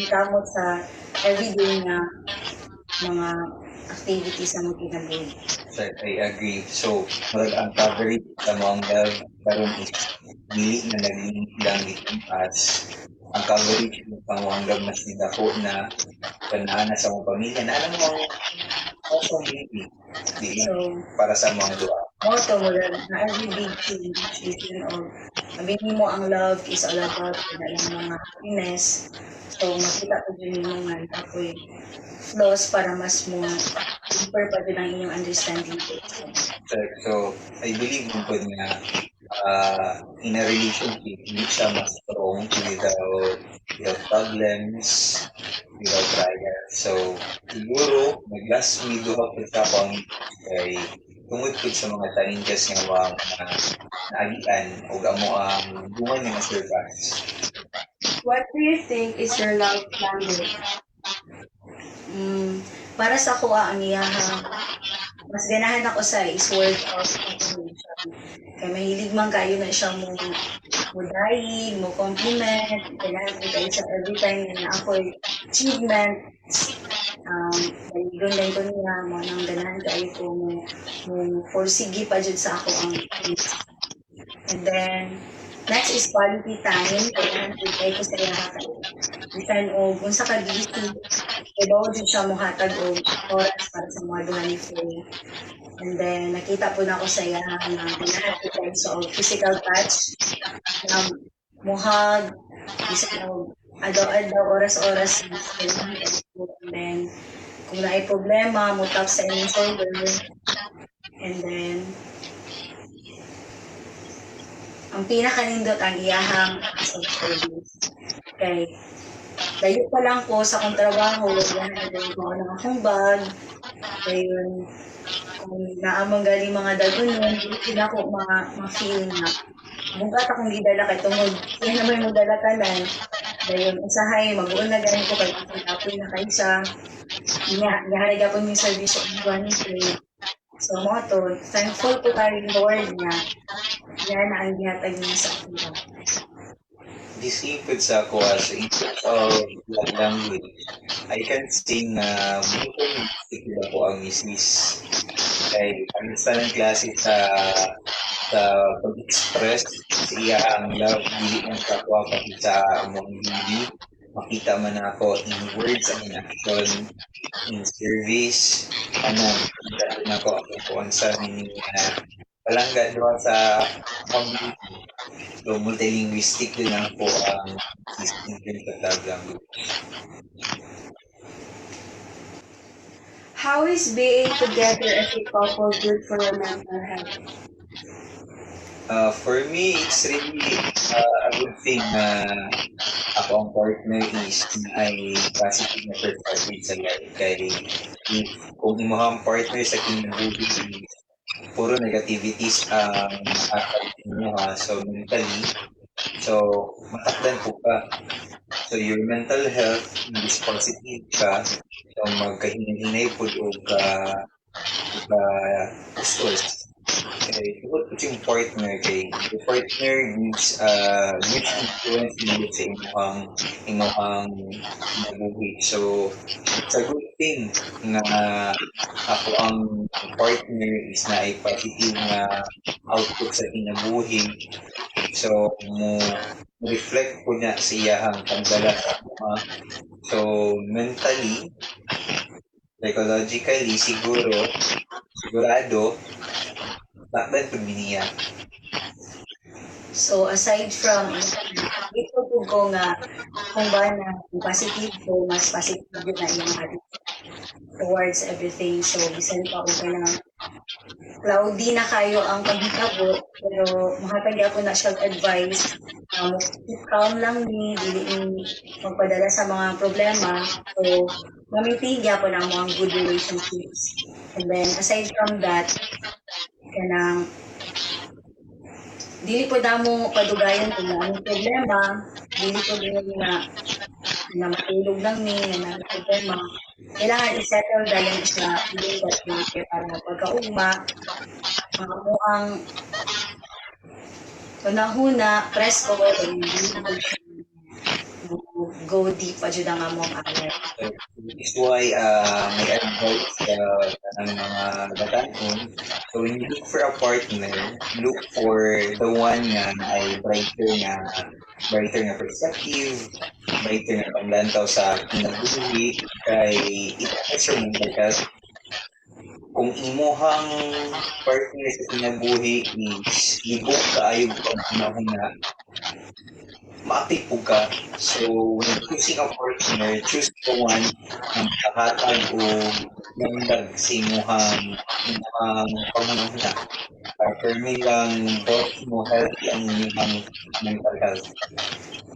kamot sa everyday na mga activities na magkinabuhi. So, I agree. So, ang coverage sa mga love karon is dili na nag-link lang itong as ang coverage ng panguanggab mas nidako na kanaan sa mga pamilya na alam mo ang baby. So, para sa mga dua. Moto mo lang na every big change is sabihin mo ang love is all about mga happiness. So, makita ko din yung mga ako'y flaws para mas mo deeper pa din ang inyong understanding. So, I believe mo po na in a relationship, hindi siya mas strong without problems, without trials. So, siguro, nag-last video ako sa pang kay tungod po sa mga challenges nga mga naagian o gamo ang bunga niya na surpass. What do you think is your love language? Para sa ko ang iyaha, mas ganahan ako sa is word of affirmation. Kaya mahilig man kayo na siya mo dahil, mo compliment, kailangan ko kayo siya every time na ako'y achievement. Doon din ko niya mo nang ganahan kayo ko mo forsige pa dyan sa ako ang and then next is quality time. Kailangan ko sa iya hatag. Bisan o kung sa kabisi, ibaw din siya mo hatag o oras para sa mga duha ni Faye. And then, nakita po na ako sa iya na lahat ko sa physical touch. Muhag, Bisan adaw oras-oras and then kung naay problema mo tap sa inyong shoulder and then ang pinakanindot ang iyahang service. Okay. Dayo pa lang ko sa akong trabaho, yan na din ko ng akong bag. Ayun, kung naamang galing mga dagunon, hindi na ako ma-feel na. Bugat akong gidala kay tungod, yan naman mo dala tanan. Dahil usahay, mag-uon na galing ko kay apoy na kaysa. Naharig ako yung service of one day. So, mga to, thankful ko tayo yung Lord niya. Yan na ang gihatag niya sa akin. This input sa ako as input of love language, I can say na multiple ako ang misis. Kay ang isa ng klase sa pag-express siya ang love, hindi ang kapwa pati sa among hindi. Makita man ako in words and in action, in service, makita na ako ang sa meaning na palangga doon sa community. So, multilinguistic din lang po ang system din sa love language. How is being together as a couple good for your mental health? For me, it's really a good thing na ako ang partner is ay positive na perspective sa life. Kaya kung imuhang partner sa kinabuhi, puro negativities ang nakakalitin mo ha. So, mentally, so, matakdan po ka. So, your mental health is positive ka. So, magkahinay-hinay po o ustos. Okay, tungkol po yung partner kay the partner gives huge influence nila sa imuhang nabuhi. So, it's a good thing na ako ang partner is na ay positive na output sa kinabuhi. So, reflect po niya sa iyahang pagdala sa mga. So, mentally, psychologically, sigurado, takdan po niya. So, aside from, ito po ko nga, kung ba na positive ko, mas positive yun na yung attitude towards everything. So, bisan pa ako ka na cloudy na kayo ang paghitabo, pero makapag ako na siya advice, keep calm lang ni, dili magpadala sa mga problema. So, mamitigya po ng mga good relationships. And then, aside from that, kanang dili po damo padugayon kung anong problema, dili po din na matulog lang ni na problema. Kailangan i-settle dahil siya dili ko para pagkaugma mo ang panahuna press ko go deep pa jud ang among away. This is why may advice ng mga batanon. So when you look for a partner, look for the one na ay brighter na perspective, brighter na paglantaw sa kinabuhi, kay it-affects your mental health. Kung imuhang partner sa kinabuhi is libog kaayo pag pinahuna, ma-active po ka. So, when choosing a partner, choose the one ang kahatag o nandag sa imuhang pagmamahuna. For me lang, both mo healthy ang inyong mental health.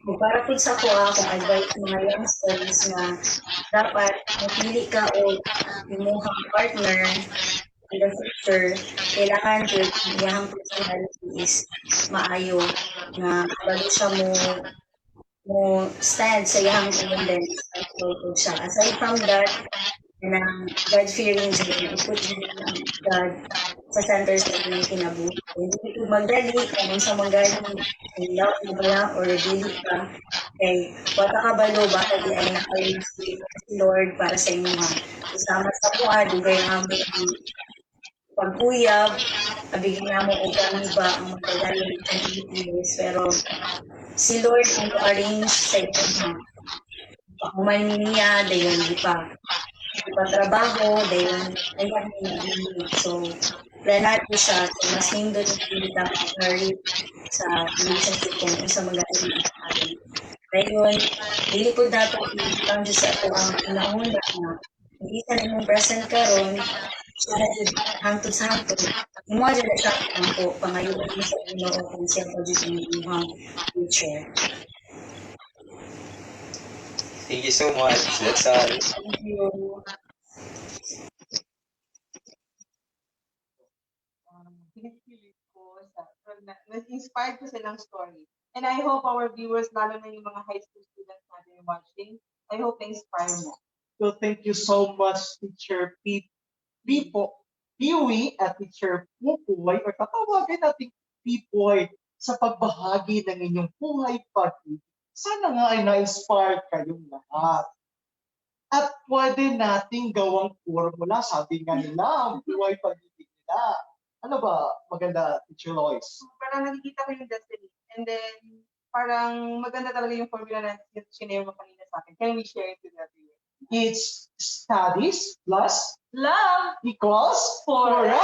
Para po sa kuha, kung advice mga youngsters na dapat mapili ka o imuhang partner in the future, kailangan po iyahang personality is maayo na bago siya mo stand sa iyahang independence at siya. Aside from that, ng God-fearing dyan, put God sa center sa inyong kinabuhi. Hindi ito magdali, kung sa magaling love mo ba or dili ka, kay wata ka balo, baka di ay nakalim si Lord para sa inyo. Kasama sa kuha, dugay nga mo pagkuyab, abigin na mo o kami ba ang magdali ng years, pero si Lord ang arrange sa inyo. Pakuman niya, dayon di pa trabaho, dayon ayun niya. So, planat ko siya, so mas hindot yung pinita sa relationship ko sa mga Ngayon, dili po dapat i-count sa ato ang pinahuna na hindi sa imong present karon siya na jud hangtod sa hangtod. Imo dyan na siya ang po pangayoon mo sa Ginoo kung siya po dyan ang imong future. Thank you so much. That's all. Thank you. Kinikilig ko na-inspired ko silang story. And I hope our viewers, lalo na yung mga high school students natin watching, I hope na-inspire mo. So thank you so much, Teacher Piwi at Teacher Pupoy, or tatawagin natin Pipoy, sa pagbahagi ng inyong buhay pag-ibig. Sana nga ay na-inspire kayong lahat. At pwede nating gawang formula, sabi nga nila, ang buhay pag-ibig nila. Ano ba maganda, Teacher Lois? Parang nakikita ko yung destiny. And then, parang maganda talaga yung formula na sinare mo kanina sa akin. Can we share it with everyone? It's studies plus love equals forever!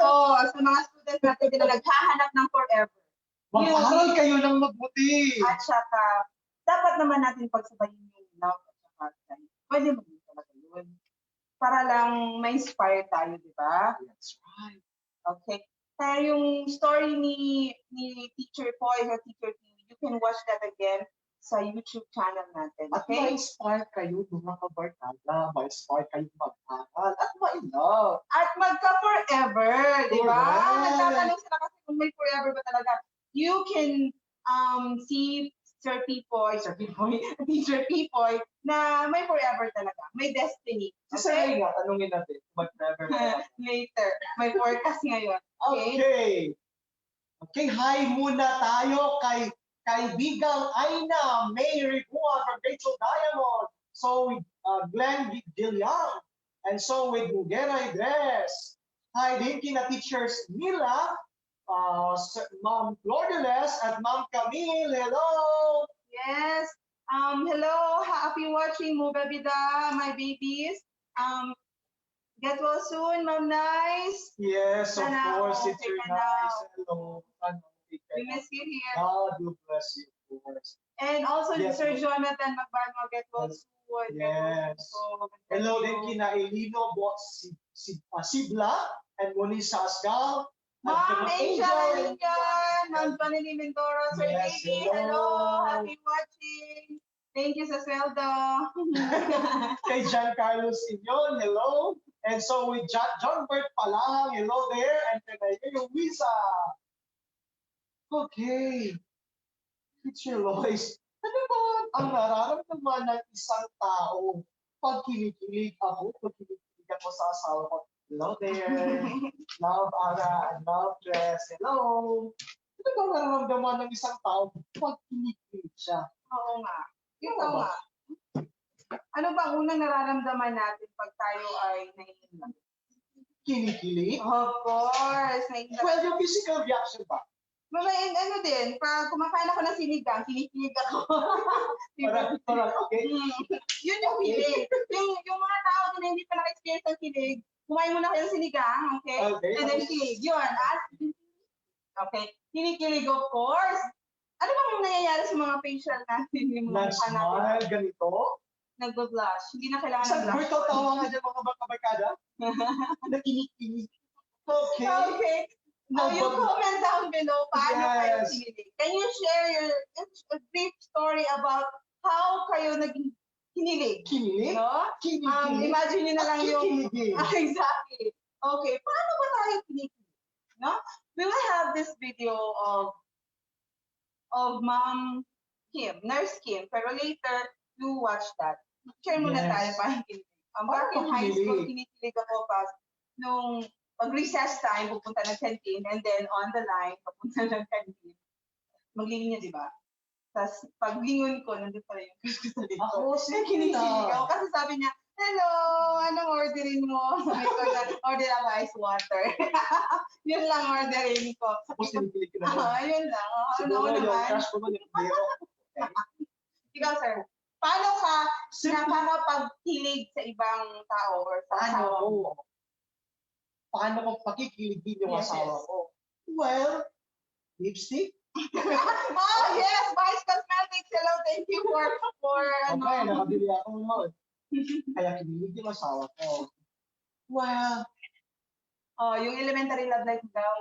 Oh, sa mga students natin din na naghahanap ng forever. Mag-aral kayo ng mabuti. At saka, dapat naman natin pagsabayin yung love at saka study. Pwede mo din talaga yun. Para lang ma-inspire tayo, di ba? That's right. Okay. Kaya yung story ni Teacher Poy or Teacher T, you can watch that again sa YouTube channel natin. At Okay? ma-inspire kayo mga kabarkada, ma-inspire kayo mag-aral at ma-love. At magka-forever, di ba? Correct. Nagtatanong sila kasi kung may forever ba talaga. You can see Teacher Pipoy, na may forever talaga. May destiny. Kasi Okay? nga, tanungin natin, mag-forever Later. May forecast ngayon. Okay? Okay, hi muna tayo kay kaibigang Aina May Ricua from Rachel Diamond. So with Glenn Gillian. And so with Mugera Idres. Hi din kina teachers Mila, Ma'am Lourdes at Ma'am Camille. Hello! Yes. Hello. Happy watching Mo Bebida, my babies. Get well soon, Ma'am Nice. Yes, of Sana, course, okay teacher ka Nice. Hello. We miss you here. God will bless you, of course. And also, Yes, Sir ma'am. Jonathan Magbarno, get well soon. Yes. Hello din kina Elino Sibla and Monisa Asgal. Ma'am Angel Alingan, Ma'am Johnny Mindoro, Sir Yes, Davey, hello. hello. Happy watching. Thank you sa sweldo. Kay Giancarlo Signon, hello. And so with John Bert Palang, hello there. And kay Luisa. Okay. Teacher Lois, ano ba ang nararamdaman ng isang tao pag kinikilig ako, pag kinikilig ako sa asawa ko? Hello there. Love Ara and Love Dress. Hello. Ano ba ang nararamdaman ng isang tao pag kinikilig siya? Oo nga. Ito Ano ba? nga. Ano ba ang unang nararamdaman natin pag tayo ay naiinlove? Kinikilig? Of course. Naiinlove. Well, yung physical reaction ba? Mamayin, ano din, pag kumakain ako ng sinigang, kinikilig ako. Parang, okay. Yun yung kilig. Yung mga tao na hindi pa naka-experience ng kilig, kumain muna kayo ng sinigang, okay? Okay. And then kilig. Yun. Okay. Kinikilig, of course. Ano bang nangyayari sa mga facial natin? Yung mga mukha natin? Nag-smile, ganito. Nagbo-blush. Hindi na kailangan Sa ng blush. birthday tawa nga dyan mga kabarkada. Nakinig-kinig. Okay. Okay. Now, you comment down below paano kayo Yes. kinilig. Can you share a brief story about how kayo naging kinilig? Kinilig? No? Kinilig? Imagine nyo na lang yung... Kikiligin. Exactly. Okay. Paano ba tayo kinilig? No? We will have this video of Ma'am Kim, Nurse Kim. Pero later, you watch that. Share muna Yes. tayo paano kinilig. Back Paano in high school, kinilig? kinikilig ako pag nung pag-recess time, pupunta ng canteen, and then on the line, papunta ng canteen. Maglinya, di ba? Tapos, paglingon ko, nandun pala yung cruise ko sa dito. Ako, sige Kinikilig na. ako. Kasi sabi niya, hello, anong orderin mo? Sabi ko, order ako ice water. Yun lang orderin ko. Tapos kinikilig ko na. Yun lang. Ano Siguro yung naman? crush ko nun yung biro. Ikaw, sir. Paano ka nakakapagkilig sa ibang tao or sa asawa mo? Paano ko pakikiligin yung Yes, asawa yes. ko? Well, lipstick, Oh, yes, Vice Cosmetics. Hello, thank you for Okay, nakabili ako noon. Kaya kinilig yung asawa ko. Well, yung elementary love life daw.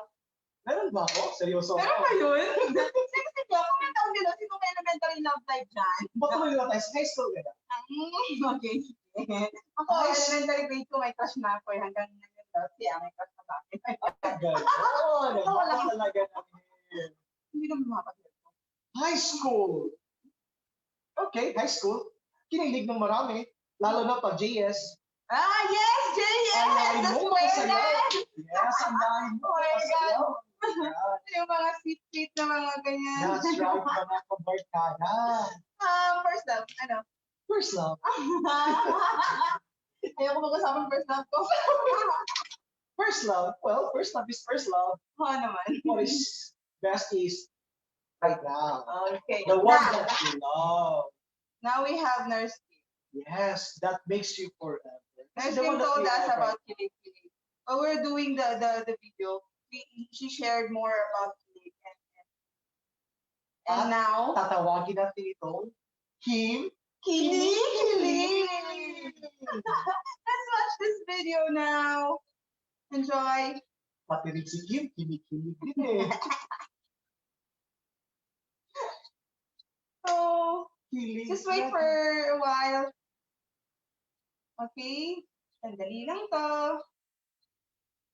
meron ba ako? Seryoso Meron ba ako. yun? Sige, comment nila, sino may elementary love life dyan? Baka may tayo sa high school gano'n. Okay. Ako, elementary grade ko, may crush na ako hanggang ngayon daw. Siya, may crush na ba? Gano'n. Wala Baka ka. talaga namin. Hindi naman mapagod. High school. Okay, high school. Kinilig ng marami. Lalo na pa JS. Yes, JS! Ay, The mo, square sayaw. dance! Yes, ang dahil mo. Oh my sayaw. Yung mga sweet na mga ganyan. That's right, mga kabarkada. First love, ano? First love. Ayoko mag-usapang first love ko. First love. Well, first love is first love. Oo naman. What is best is right now. Okay. The one that you love. Now we have Nurse Kim. Yes, that makes you forever. Nurse The Kim one that told you us love. about Kilig Kilig. While we're doing the video, she shared more about Kilig. And now, tatawagin natin ito, Kim Kilig Kilig! Let's watch this video now. Enjoy. Pati rin si Kim, kinig-kinig din eh. So, Kilig just wait natin. for a while. Okay? Sandali lang to.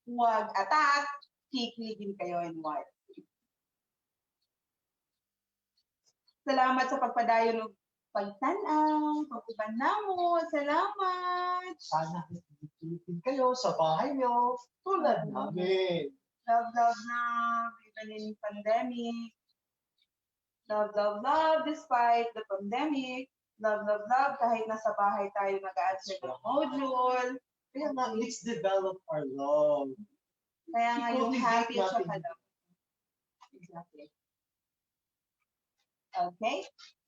Huwag attack. Kikiligin kayo in while. Salamat sa pagpadayon ng pagtanaw, pag-uban namo. Salamat. Sana kinig kayo sa bahay nyo, tulad namin. Love, love, love, even in pandemic. Love, love, love, despite the pandemic. Love, love, love, kahit nasa bahay tayo nag-answer ng module. Kaya nga, let's develop our love. Kaya nga yung happy at Cultivate saka natin. love. Exactly. Okay,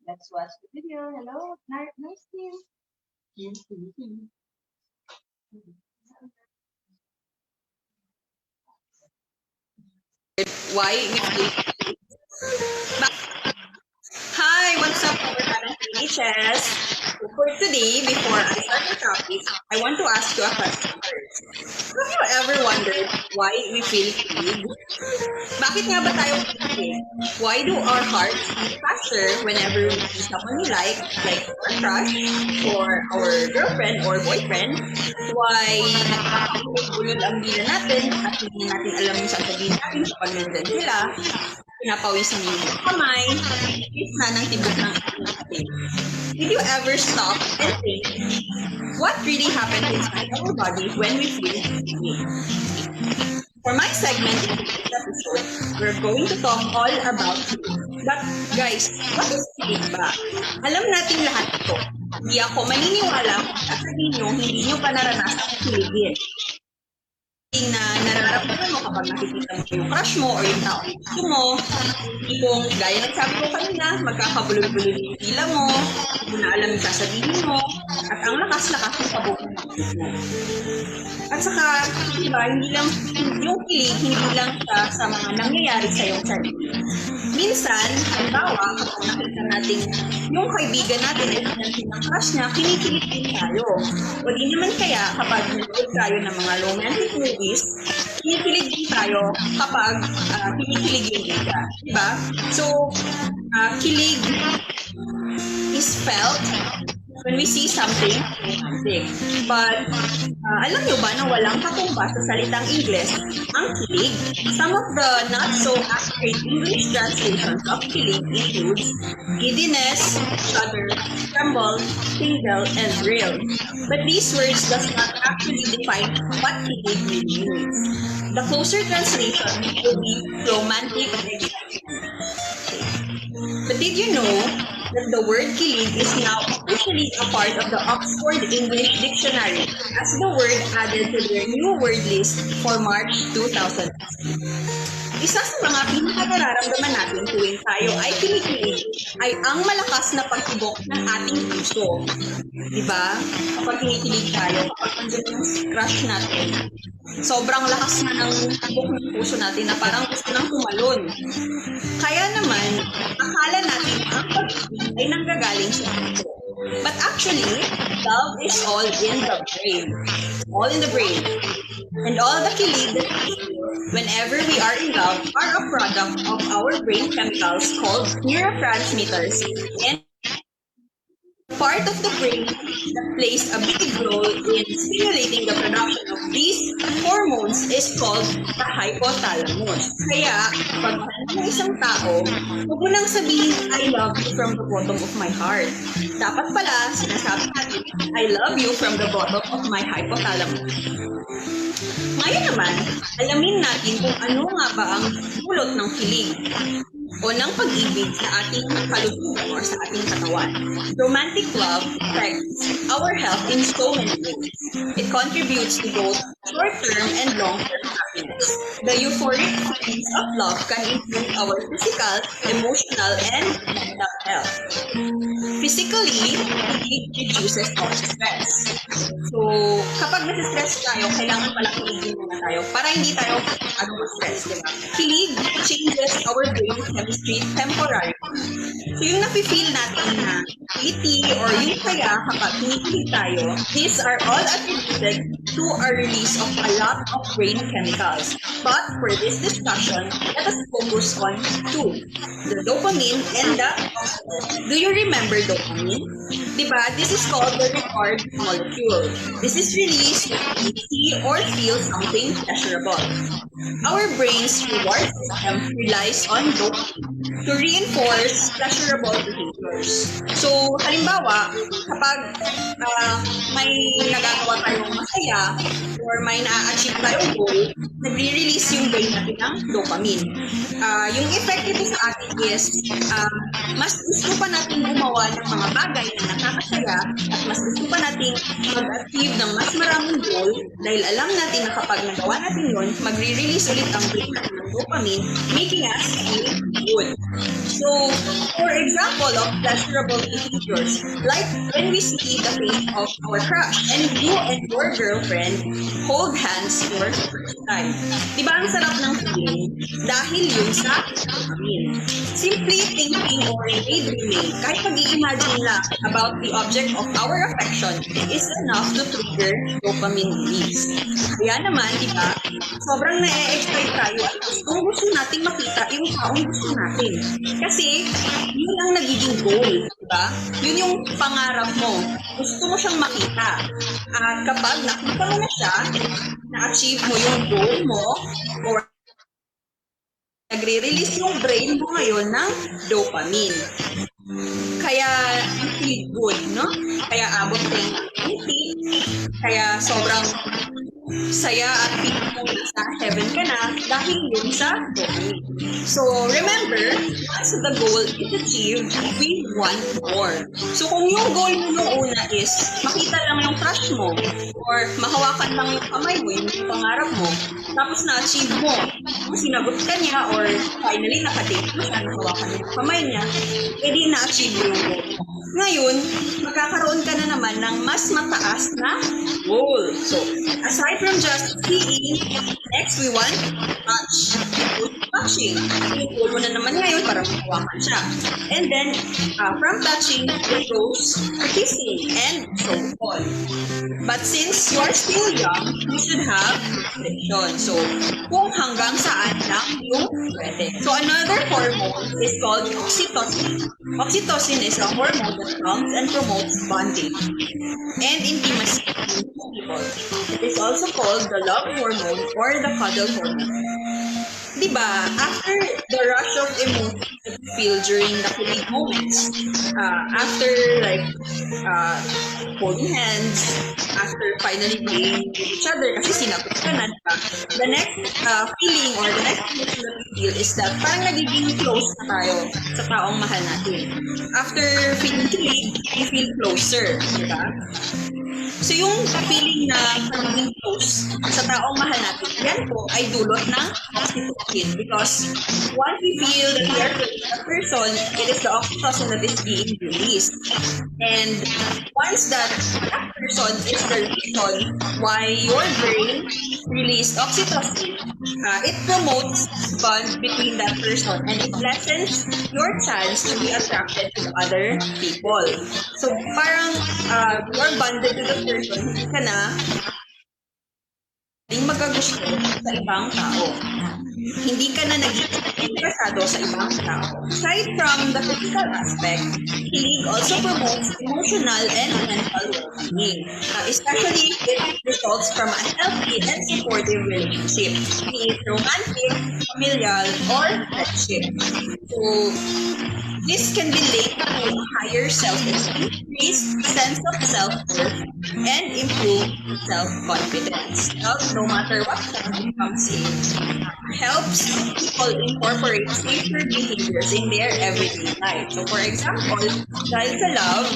let's watch the video. Hello, nice team. Kim, kinig. Why we feel. Hi, what's up, our PHS? For today, before I start the topic, I want to ask you a question first. Have you ever wondered why we feel fatigue? Bakit nga ba tayo fatigue? Why do our hearts beat faster whenever we see someone we like our crush, or our girlfriend or boyfriend? Why nakakagulol ang bila natin at hindi natin alam yung sasabihin natin kapag nandun sila? Pinapawisan yung kamay, na ng tibok ng natin. Did you ever stop and think, what really happened inside our body when we feel fatigue? For my segment in this episode, we're going to talk all about fatigue. But guys, what is fatigue ba? Alam natin lahat ito. Hindi ako maniniwala kung sasabihin nyo, hindi nyo pa naranasan kiligin. Na nararamdaman mo kapag nakikita mo yung crush mo or yung tao na gusto mo, kung gaya ng sabi ko kanina, magkakabulol-bulol yung tila mo, hindi mo na alam yung sasabihin mo, at ang lakas-lakas ng pabukin mo. At saka, diba, hindi lang, yung kilig, hindi lang siya sa mga nangyayari sa iyong sarili. Minsan, halimbawa, kapag nakita natin yung kaibigan natin ay pinansin ng crush niya, kinikilig din tayo. O di naman kaya, kapag nanood tayo ng mga romantic movies, kinikilig din tayo kapag kinikiligin din ka. Diba? So, kilig is felt when we see something romantic. But, alam nyo ba na walang katumbas sa salitang Ingles ang kilig? Some of the not-so-accurate English translations of kilig includes giddiness, shudder, tremble, tingle, and thrill. But these words does not actually define what kilig really means. The closer translation will be romantic excitement. But did you know that the word kilig is now officially a part of the Oxford English Dictionary as the word added to their new word list for March 2000? isa sa mga pinaka-nararamdaman natin tuwing tayo ay kinikilig ay ang malakas na pagtibok ng ating puso. Diba? Kapag kinikilig tayo, kapag nandiyan yung crush natin, sobrang lakas na ng tibok ng puso natin na parang gusto nang tumalon. Kaya naman, akala natin ang pag-ibig ay nanggagaling sa puso. But actually, love is all in the brain. All in the brain. And all the kilig that we feel whenever we are in love are a product of our brain chemicals called neurotransmitters and part of the brain that plays a big role in stimulating the production of these hormones is called the hypothalamus. Kaya, pag mahal mo ng isang tao, huwag mo nang sabihin, I love you from the bottom of my heart. Dapat pala, sinasabi natin, I love you from the bottom of my hypothalamus. Ngayon naman, alamin natin kung ano nga ba ang dulot ng kilig o ng pag-ibig sa ating kalusugan o sa ating katawan. Romantic love affects our health in so many ways. It contributes to both short-term and long-term happiness. The euphoric feelings of love can improve our physical, emotional, and mental health. Physically, it reduces our stress. So, kapag nasa-stress tayo, kailangan pala kiligin muna tayo para hindi tayo stress, di ba? Kilig changes our brain chemistry temporarily. So, yung nafe-feel natin na pity or yung kaya kapag kinikilig tayo, these are all attributed to a release of a lot of brain chemicals. But for this discussion, let us focus on two, the dopamine and the oxytocin. Do you remember dopamine? Diba? This is called the reward molecule. This is released when we see or feel something pleasurable. Our brain's reward system relies on dopamine to reinforce pleasurable behaviors. So, halimbawa, kapag may nagagawa tayong masaya or may na-achieve tayong goal, nagre-release yung brain natin ng dopamine. Yung effect nito sa atin is, mas gusto pa natin gumawa ng mga bagay na nakakasaya at mas gusto pa natin mag-achieve ng mas maraming goal dahil alam natin na kapag nagawa natin yun, magre-release ulit ang brain natin ng dopamine, making us feel good. So, for example of pleasurable behaviors, like when we see the face of our crush and you and your girlfriend hold hands for the first time. Diba ang sarap ng feeling? Dahil yun sa dopamine. Simply thinking or daydreaming, kahit pag-i-imagine lang about the object of our affection is enough to trigger dopamine release. Kaya naman, diba, sobrang na-excite tayo at gusto nating makita yung taong gusto natin. Kasi, yun ang nagiging goal, diba? Yun yung pangarap mo. Gusto mo siyang makita. At kapag nakita mo na siya, na-achieve mo yung goal mo, or nagre-release yung brain mo ngayon ng dopamine. Kaya, feel good, no? Kaya abot tayo ng kaya sobrang saya at feel mo sa heaven ka na dahil yun sa dopamine. So, remember, once the goal is achieved, we want more. So, kung yung goal mo nung una is makita lang yung crush mo or mahawakan lang yung kamay mo, yung pangarap mo, tapos na-achieve mo, sinagot ka niya or finally nakadate mo siya, nahawakan yung kamay niya, edi na-achieve mo yung goal. Ngayon, magkakaroon ka na naman ng mas mataas na goal. So, aside from just seeing, next we want touch. Touching. Yung goal mo na naman ngayon para mahawakan siya. And then, from touching, it goes to kissing and so on. But since you are still young, you should have discretion. So, kung hanggang saan lang yung pwede. So, another hormone is called oxytocin. Oxytocin is a hormone that comes and promotes bonding and intimacy between two people. It is also called the love hormone or the cuddle hormone. Diba, after the rush of emotions that you feel during the kilig moments, after holding hands, after finally being with each other, kasi sinapit ka na, diba? The next feeling or the next emotion that we feel is that parang nagiging close na tayo sa taong mahal natin. After feeling kilig, we feel closer, diba? So yung feeling na pagiging close sa taong mahal natin, yan po ay dulot ng oxytocin because once we feel that we are close to a person, it is the oxytocin that is being released. And once that person is the reason why your brain released oxytocin, it promotes bond between that person and it lessens your chance to be attracted to other people. So parang you're bonded to the person, hindi ka na magagusto sa ibang tao. Hindi ka na naging interesado sa ibang tao. Aside from the physical aspect, kilig also promotes emotional and mental well-being, especially if it results from a healthy and supportive relationship, be it romantic, familial, or friendship. So, this can be linked to a higher self-esteem, increased sense of self-worth, and improved self-confidence. No matter what it comes in, helps people incorporate safer behaviors in their everyday life. So for example, dahil sa love,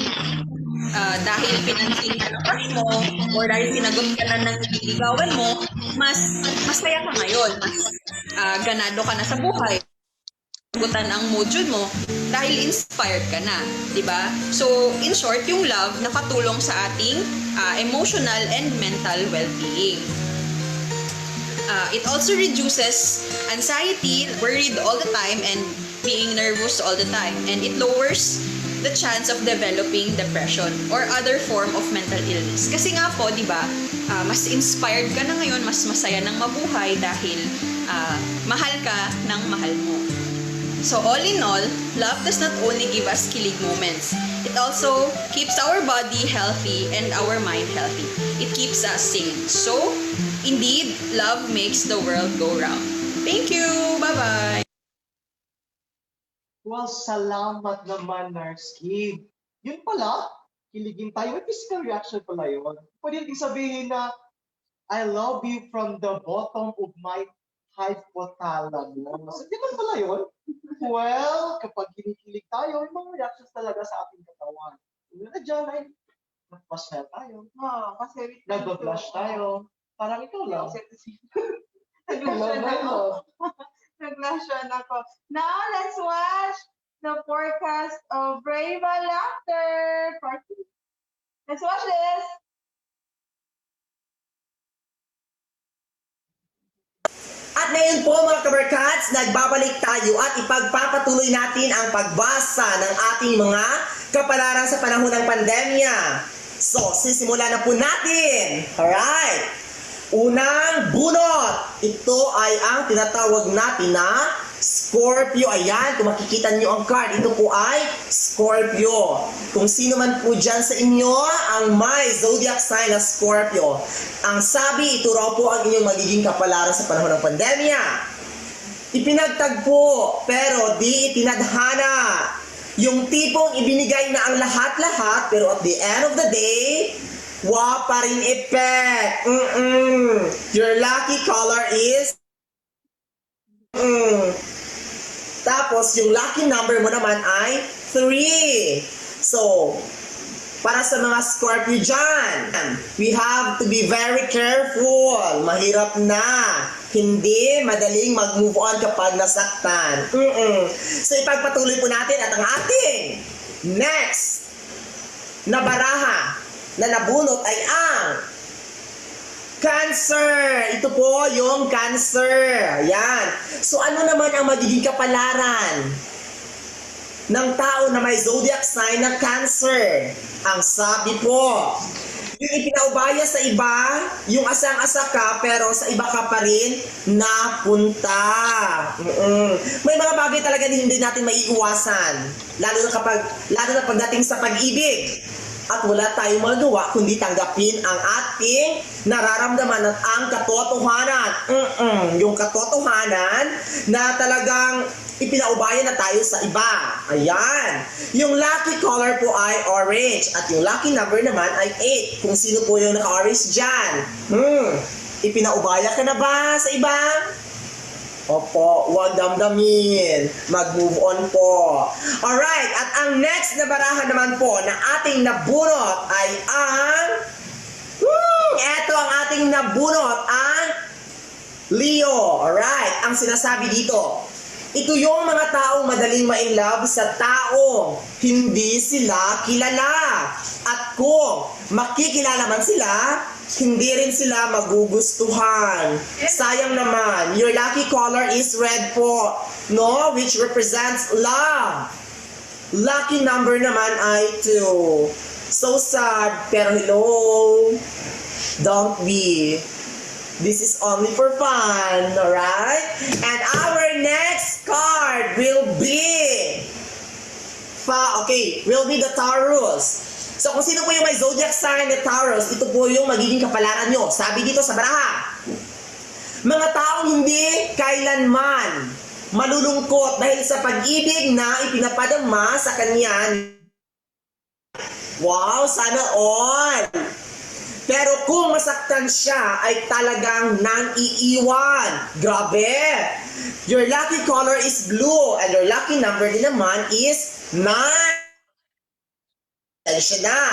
dahil pinansin ka ng crush mo, or dahil sinagot ka na ng nililigawan mo, mas masaya ka ngayon, mas ganado ka na sa buhay. Sagutan ang module mo dahil inspired ka na, di ba? So, in short, yung love nakatulong sa ating emotional and mental well-being. It also reduces anxiety, worried all the time, and being nervous all the time. And it lowers the chance of developing depression or other form of mental illness. Kasi nga po, di ba, mas inspired ka na ngayon, mas masaya ng mabuhay dahil mahal ka ng mahal mo. So all in all, love does not only give us kilig moments. It also keeps our body healthy and our mind healthy. It keeps us sane. So, indeed, love makes the world go round. Thank you! Bye-bye! Well, salamat naman, Nurse Kid. Yun pala, kiligin tayo. May physical reaction pala yun. Pwede natin sabihin na, I love you from the bottom of my hypothalamus. Di ba pala yun? Well, kapag kinikilig tayo, may mga reactions talaga sa ating katawan. Na dyan ay, nag-smell tayo. Kasi nag-blush tayo. Parang ikaw lang. Nag-blush ako. Now, let's watch the forecast of Brave Laughter. Let's watch this. At ngayon po mga kabarkats, nagbabalik tayo at ipagpapatuloy natin ang pagbasa ng ating mga kapalaran sa panahon ng pandemya. So, sisimulan na po natin. Alright. Unang bunot. Ito ay ang tinatawag natin na Scorpio. Ayan, kung makikita nyo ang card, ito po ay Scorpio. Kung sino man po dyan sa inyo ang may zodiac sign na Scorpio, ang sabi, ito raw po ang inyong magiging kapalaran sa panahon ng pandemya. Ipinagtagpo, pero di itinadhana. Yung tipong ibinigay na ang lahat-lahat, pero at the end of the day, wala pa rin effect. Your lucky color is tapos, yung lucky number mo naman ay 3. So, para sa mga Scorpio dyan, we have to be very careful. Mahirap na. Hindi madaling mag-move on kapag nasaktan. So, ipagpatuloy po natin at ang ating next na baraha na nabunot ay ang Cancer! Ito po yung Cancer. Ayan. So ano naman ang magiging kapalaran ng tao na may zodiac sign na Cancer? Ang sabi po, yung ipinaubaya sa iba, yung asang-asa ka, pero sa iba ka pa rin napunta. May mga bagay talaga na hindi natin maiiwasan. Lalo na pagdating sa pag-ibig. At wala tayong magawa kundi tanggapin ang ating nararamdaman at ang katotohanan. Yung katotohanan na talagang ipinaubaya na tayo sa iba. Ayan. Yung lucky color po ay orange at yung lucky number naman ay 8. Kung sino po yung naka-orange dyan. Ipinaubaya ka na ba sa iba? Opo, huwag damdamin. Mag-move on po. Alright, at ang next na baraha naman po na ating nabunot ay ang eto ang ating nabunot, ang Leo. Alright, ang sinasabi dito, ito yung mga taong madaling ma-inlove sa taong hindi sila kilala. At kung makikilala man sila, hindi rin sila magugustuhan. Sayang naman, your lucky color is red po, no? Which represents love. Lucky number naman ay 2. So sad, pero hello, don't be. This is only for fun, alright? And our next card will be will be the Taurus. So kung sino po yung may zodiac sign na Taurus, ito po yung magiging kapalaran nyo. Sabi dito sa baraha, mga taong hindi kailanman malulungkot dahil sa pag-ibig na ipinapadama sa kanya. Wow, sana all! Pero kung masaktan siya, ay talagang nang-iiwan. Grabe! Your lucky color is blue and your lucky number din naman is 9. Siya na.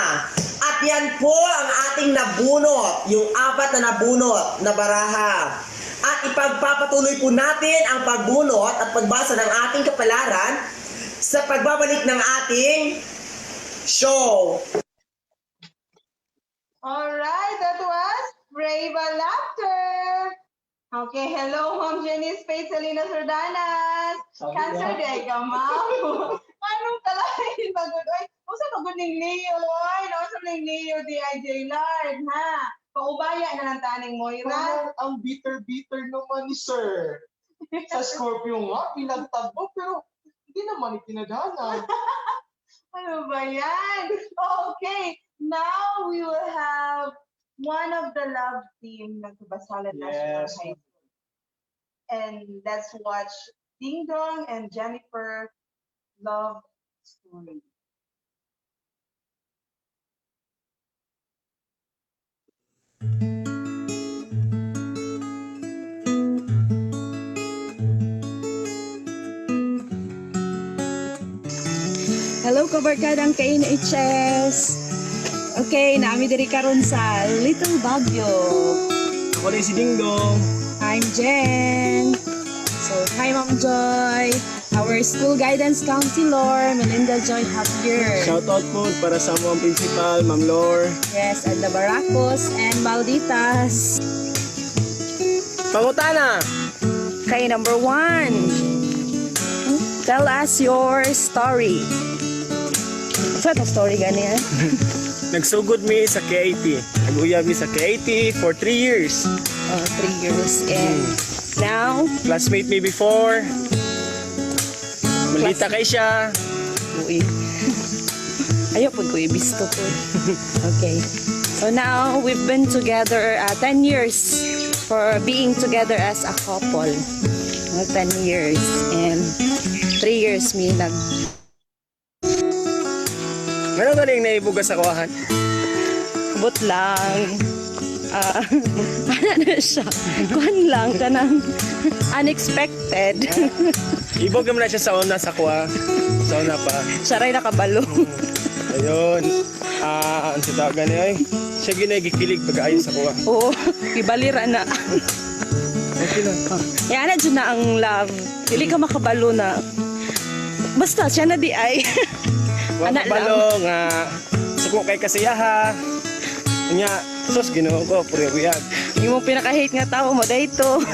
At yan po ang ating nabunot, yung 4 na nabunot na baraha. At ipagpapatuloy po natin ang pagbunot at pagbasa ng ating kapalaran sa pagbabalik ng ating show. Alright, that was Brave Laughter. Okay, hello, Ma'am Jenny Spade, Salina Sordanas. Cancer Day, Ma'am. Anong talahin bagod? Ay, usa pagod ning Leo, ay, nausa ning Leo, D.I.J. Lard, ha? Paubaya na ng taning Moira. Ang bitter-bitter naman ni Sir. Sa Scorpio nga, pinagtagpo, pero hindi naman itinadhana. Ano ba yan? Okay, now we will have one of the love team ng Kabasalan National High School. And let's watch Ding Dong and Jennifer love story. Hello, kabarkadang KNHS. Okay, naami diri karon sa Little Baguio. Ako rin si Ding Dong. I'm Jen. So, hi Ma'am Joy. Our school guidance counselor, Melinda Joy Javier. Shoutout po para sa among principal, Ma'am Lor. Yes, and the Baracos and Malditas. Pangutana! Okay, number 1. Tell us your story. Saan ang story ganyan? Nagsugod mi sa KAT. Nag-uyab mi sa KAT for 3 years. 3 years. And now? Classmate me before. Malita kay siya. Uy. Ayaw pag ko ibisto po. Okay. So now, we've been together 10 years for being together as a couple. 10 years. And 3 years mi Ano ba rin naibuga sa kuwahan? But lang. Ano na siya? Kuhan lang ka ng unexpected. Ibog naman na siya sa una sa kuwa. Sa una pa. Siya rin nakabalo. Ayun. Ang sitagan niya ay siya ginagikilig pag-ayos sa kuwa. Oo. Ibalira na. Okay lang. Yan na dyan na ang love. Hindi ka makabalo na. Basta siya na di ay. Anak balo nga suko kay kasiyaha. Nya sus Ginoo ko puri ruyag. Yung pinaka-hate nga tao mo dayto.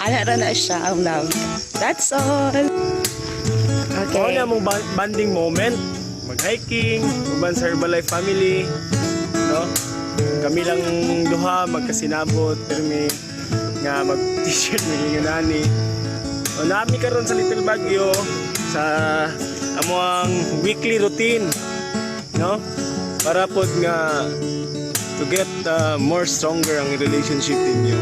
Anak ra na siya ang love. That's all. Okay. Ano na mong bonding moment? Mag-hiking, uban sa Herbalife family, no? Kami lang duha magkasinabot permi nga mag-t-shirt mi nani. O nami karon sa Little Baguio sa amuang weekly routine, no? Para pod nga to get more stronger ang relationship ninyo.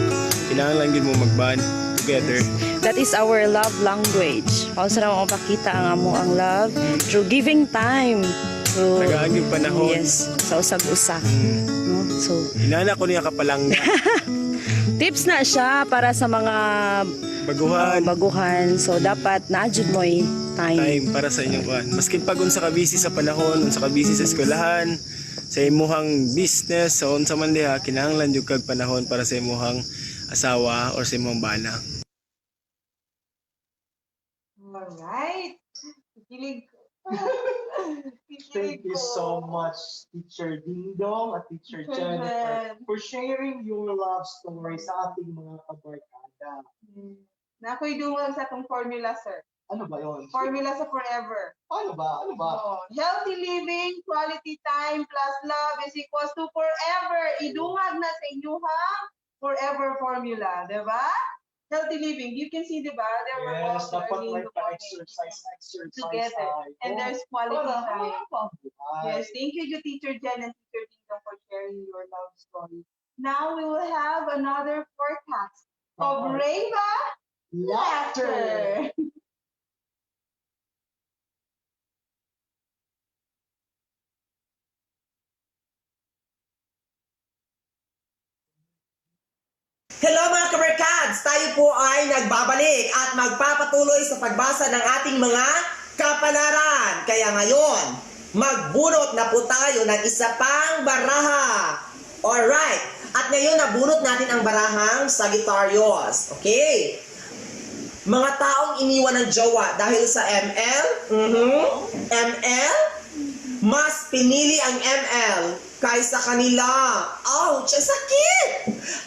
Kailangan lang din mo mag-bond together. That is our love language. Kung saan mo mapakita ang amo ang love through giving time to Tagaan yung panahon. Yes, sa usag-usa. No? So, inana ko niya kapalangga. tips na siya para sa mga baguhan. So dapat na-adjud mo time para sa inyong kuan. Maskin pag unsa ka busy sa panahon, unsa ka busy sa eskwelahan, sa imuhang business sa unsa man diha kinahanglan jud kag panahon para sa imuhang asawa or sa imong bana. Alright. Kikilig ko. Thank you so much, Teacher Dingdong at Teacher Jennifer, for sharing your love story sa ating mga kabarkada. Na ako'y dungan sa itong formula, sir. Ano ba yun? Formula sa forever. Ano ba? Ano ba? Oh, healthy living, quality time plus love is equals to forever. Idungag na sa inyuhang forever formula, di ba? Healthy living, you can see, di ba? There were Yes, also dapat early in may the morning exercise together. tayo. And there's quality time. Yes. Yes, thank you to Teacher Jen and Teacher Dingdong for sharing your love story. Now we will have another forecast of Reva laughter. Hello mga kabarkads! Tayo po ay nagbabalik at magpapatuloy sa pagbasa ng ating mga kapalaran. Kaya ngayon, magbunot na po tayo ng isa pang baraha. Alright, at ngayon nabunot natin ang barahang Sagittarius. Okay? Mga taong iniwan ng jowa dahil sa ML, ML, mas pinili ang ML kaysa kanila. Ouch! Ang sakit!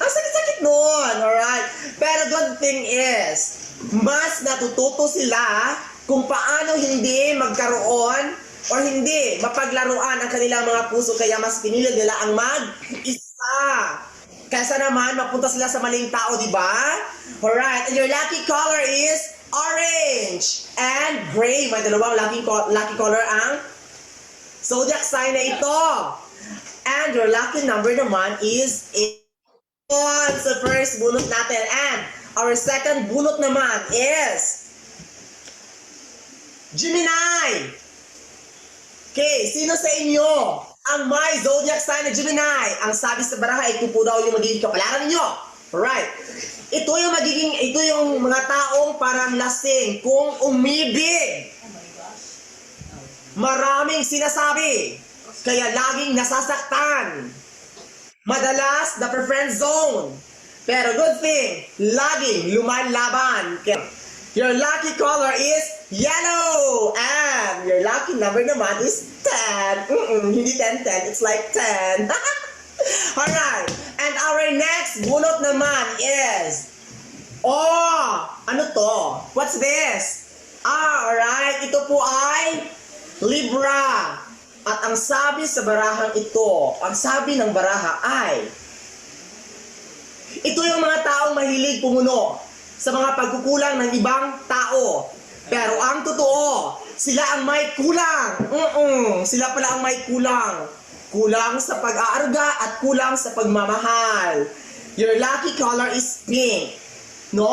Ang sakit-sakit nun! Alright? Pero good thing is, mas natututo sila kung paano hindi magkaroon o hindi mapaglaruan ang kanilang mga puso, kaya mas pinili nila ang mag-isa. Kaysa naman mapunta sila sa maling tao, di ba? Alright, and your lucky color is orange and gray. May dalawang lucky color ang zodiac sign na ito. And your lucky number naman is 8. So first bunot natin. And our second bunot naman is Gemini. Okay, sino sa inyo ang may zodiac sign na Gemini? Ang sabi sa baraha, ito po daw yung magiging kapalaran ninyo. Alright. Ito yung mga taong parang lasing kung umibig. Maraming sinasabi, kaya laging nasasaktan. Madalas na friend zone. Pero good thing, laging lumalaban. Your lucky color is yellow. And your lucky number naman is 10. Hindi 10, it's like 10. Alright. And our next bunot naman is, ano to? What's this? Alright. Ito po ay Libra. At ang sabi sa barahang ito, ang sabi ng baraha ay, ito yung mga taong mahilig pumuno sa mga pagkukulang ng ibang tao. Pero ang totoo, sila ang may kulang. Sila pala ang may kulang. Kulang sa pag-aarga at kulang sa pagmamahal. Your lucky color is pink. No?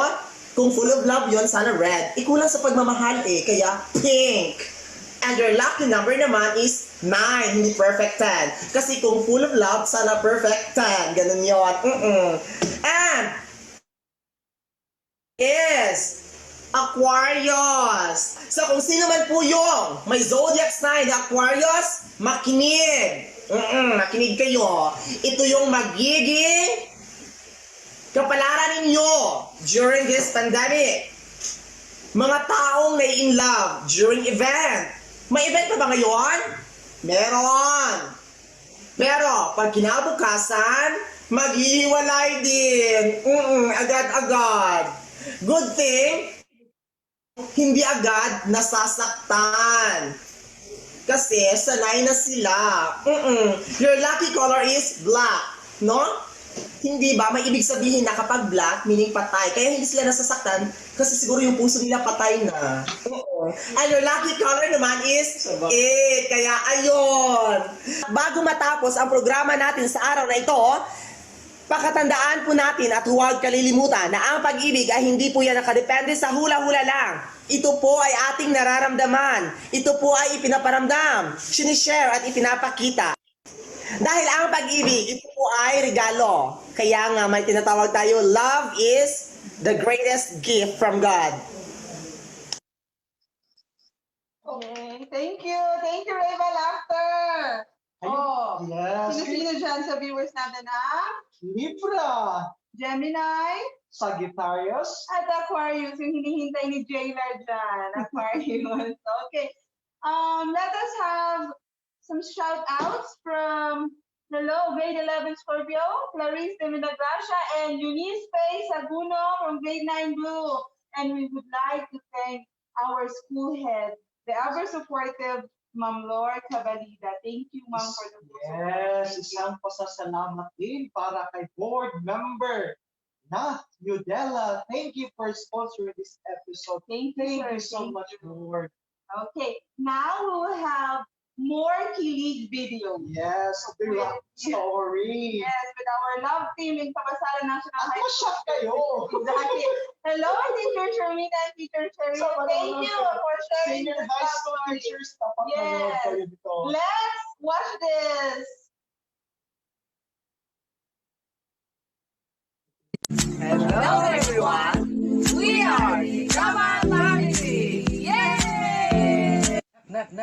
Kung full of love yon, sana red. Ikulang sa pagmamahal kaya pink. And your lucky number naman is 9, hindi perfect 10. Kasi kung full of love, sana perfect 10. Ganun yun. And is Aquarius. So kung sino man po yung may zodiac sign na Aquarius, makinig. Makinig kayo. Ito yung magiging kapalaran ninyo during this pandemic. Mga taong na-in love during event. May event pa ba ngayon? Meron. Pero pag kinabukasan, maghihiwalay din. Agad-agad. Good thing, hindi agad nasasaktan. Kasi sanay na sila. Your lucky color is black. No? Hindi ba? May ibig sabihin na kapag black, meaning patay. Kaya hindi sila nasasaktan kasi siguro yung puso nila patay na. And your lucky color naman is 8. Kaya ayun. Bago matapos ang programa natin sa araw na ito, pakatandaan po natin at huwag kalilimutan na ang pag-ibig ay hindi po yan nakadepende sa hula-hula lang. Ito po ay ating nararamdaman. Ito po ay ipinaparamdam, sinishare at ipinapakita. Dahil ang pag-ibig, ito po ay regalo. Kaya nga may tinatawag tayo, love is the greatest gift from God. Okay, thank you. Thank you, Reva Laughter. Oh, Yes. sino-sino dyan sa viewers natin ang Libra, Gemini Sagittarius, at Aquarius, yung hinihintay ni Jailer dyan, Aquarius. Okay. Let us have some shout outs from hello, grade 11 Scorpio, Clarice de Minagracia, and Eunice Faye Saguno from grade 9 Blue. And we would like to thank our school head, the ever supportive Ma'am Lord Cabalida. Thank you, Ma'am, for the yes, isang pasasalamat din para kay board member na Udella. Thank you for sponsoring this episode. Thank you sir. so Thank much, Lord. Okay, now we will have more Kilig videos. Yes, the rock story. Yes, with our love team in Kabasalan National High School. Shock kayo. Exactly. Hello, Teacher Shermina and Teacher Sherry. Thank you for sharing Senior this high love school story. teachers, dapat manood Yes. kayo dito. Let's watch this. Hello everyone! We are the Drama Family! Yay! Nak,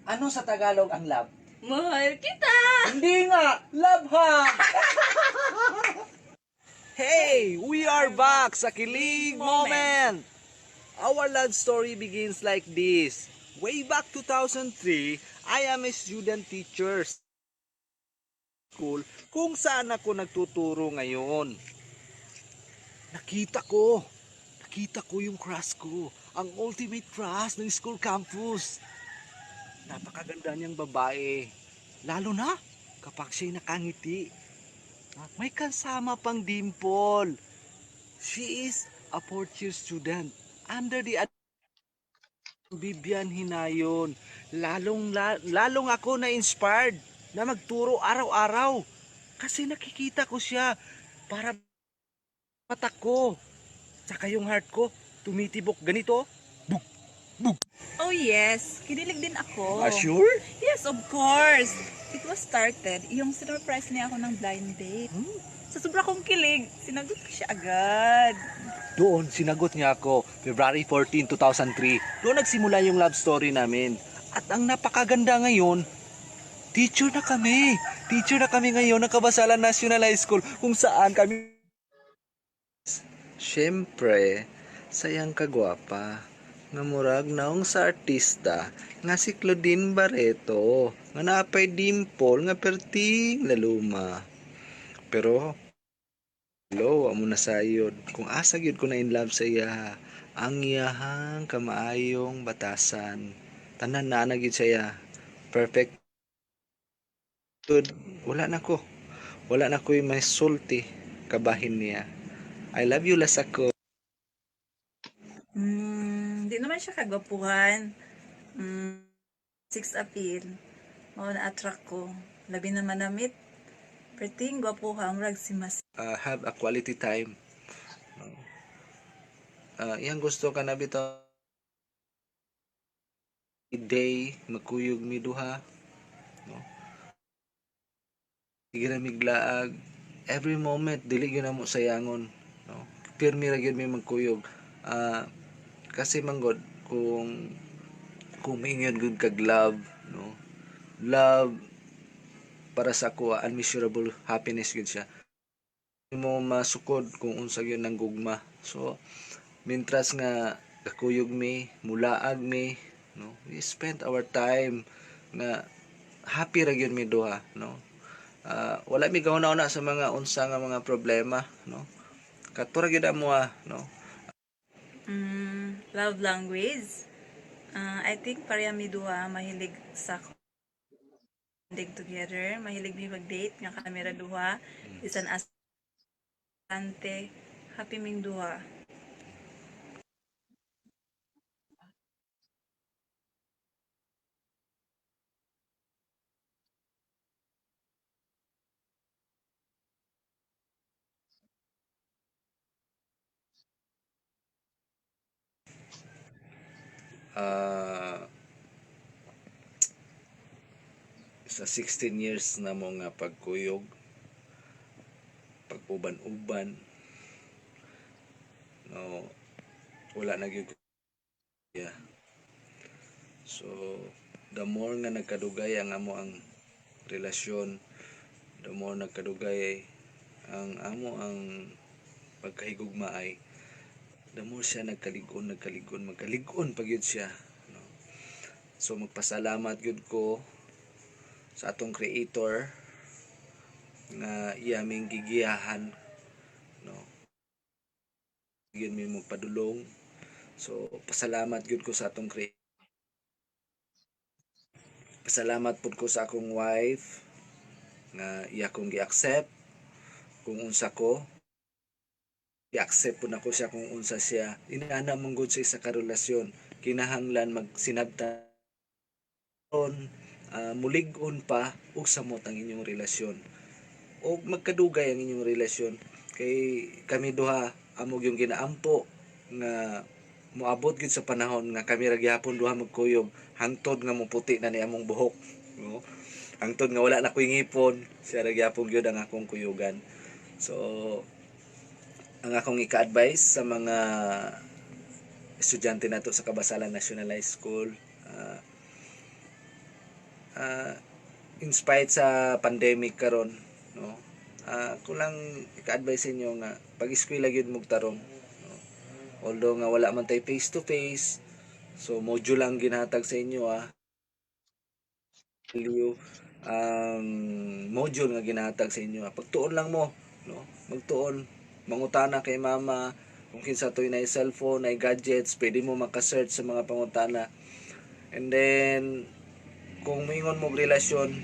ano sa Tagalog ang love? Mahal kita! Hindi nga, love hug! Hey, we are back sa Kilig Moment! Our love story begins like this. Way back 2003, I am a student teacher school kung saan ako nagtuturo ngayon. Nakita ko yung crush ko, ang ultimate crush ng school campus. Napakaganda niyang babae, lalo na kapag siya'y nakangiti. May kasama pang dimple. She is a fourth year student under the Bibian Hinayon. Lalong ako na-inspired na magturo araw-araw kasi nakikita ko siya para mata ko. Tsaka yung heart ko tumitibok ganito. Buk, buk. Oh yes, kinilig din ako. Sure? Yes, of course. It was started, yung sinurprise niya ako ng blind date. Sa sobra kong kilig, sinagot ko siya agad. Doon, sinagot niya ako, February 14, 2003. Doon nagsimula yung love story namin. At ang napakaganda ngayon, teacher na kami. Teacher na kami ngayon ng Kabasalan National High School kung saan kami... Siyempre, sayang kagwapa. Nga murag naong sa artista nga si Claudine Barreto nga napay dimple nga perting na luma. Pero hello, amo na sayod. Kung asa gyud ko na in love sa iya, ang iyahang kamaayong batasan. Tanan na gyud saya. Perfect. Good. Wala na ko yung may sulti kabahin niya. I love you Lasako. Hindi naman siya kagwapuhan. 6 appeal. Mao na attract ko. Labi naman namit. Perting gwapuha ang rag si Mas. Have a quality time. Yang gusto ka na bitaw day magkuyog mi duha, no? Sige na miglaag every moment dili gyud namo sayangon, no? Pirmi ra gyud mi magkuyog. Kasi manggod kung mingon gud kag love, no? Love para sa ako unmeasurable happiness gud siya. Mo masukod kung unsa gyud nang gugma. So mintras nga kakuyog mi, mulaag mi, no? We spend our time na happy ra gyud mi duha, no? Wala mi gawna sa mga unsa nga mga problema, no? Katura gyud amo, no? Love language. I think pareha mi duha mahilig sa dig together, mahilig mi mag-date nga kamera duha. Bisan asante, happy ming duha. Sa 16 years na mo nga pagkuyog, pag-uban-uban, no, wala na gyud. So the more nga nagkadugay ang amo ang relasyon, the more nagkadugay ang pagkahigugma ay the more siya magkaligon pag yun siya, no? So magpasalamat yun ko sa atong creator nga iyaming gigiyahan, no? Yun may magpadulong. So pasalamat yun ko sa atong creator. Pasalamat pud ko sa akong wife nga iya kong gi-accept kung unsa ko. I-accept po na ko siya kung unsa siya. Inaana mong good sa isa ka relasyon. Kinahanglan magsinabtan mulig-on pa ug samot ang inyong relasyon. O magkadugay ang inyong relasyon. Kay kami duha amog yung ginaampo nga moabot gid sa panahon nga kami ra gyapon duha magkuyog hangtod nga muputi na ni among buhok, no? Hangtod nga wala na koy ngipon, siya ra gyapon gyud ang akong kuyugan. So ang akong ika-advise sa mga estudyante nato sa Kabasalan National High School, in spite sa pandemic karon, no? Kulang ika-advise inyo nga pag-eskwela gyud mog tarong, no? Although nga wala man tay face to face, so module lang ginhatag sa inyo, ang module nga ginhatag sa inyo, pagtuon lang mo, no? Magtuon, mangutana kay mama kung kinsa toy na cellphone, na gadgets, pwede mo maka-search sa mga pangutana. And then kung mingon mo relasyon,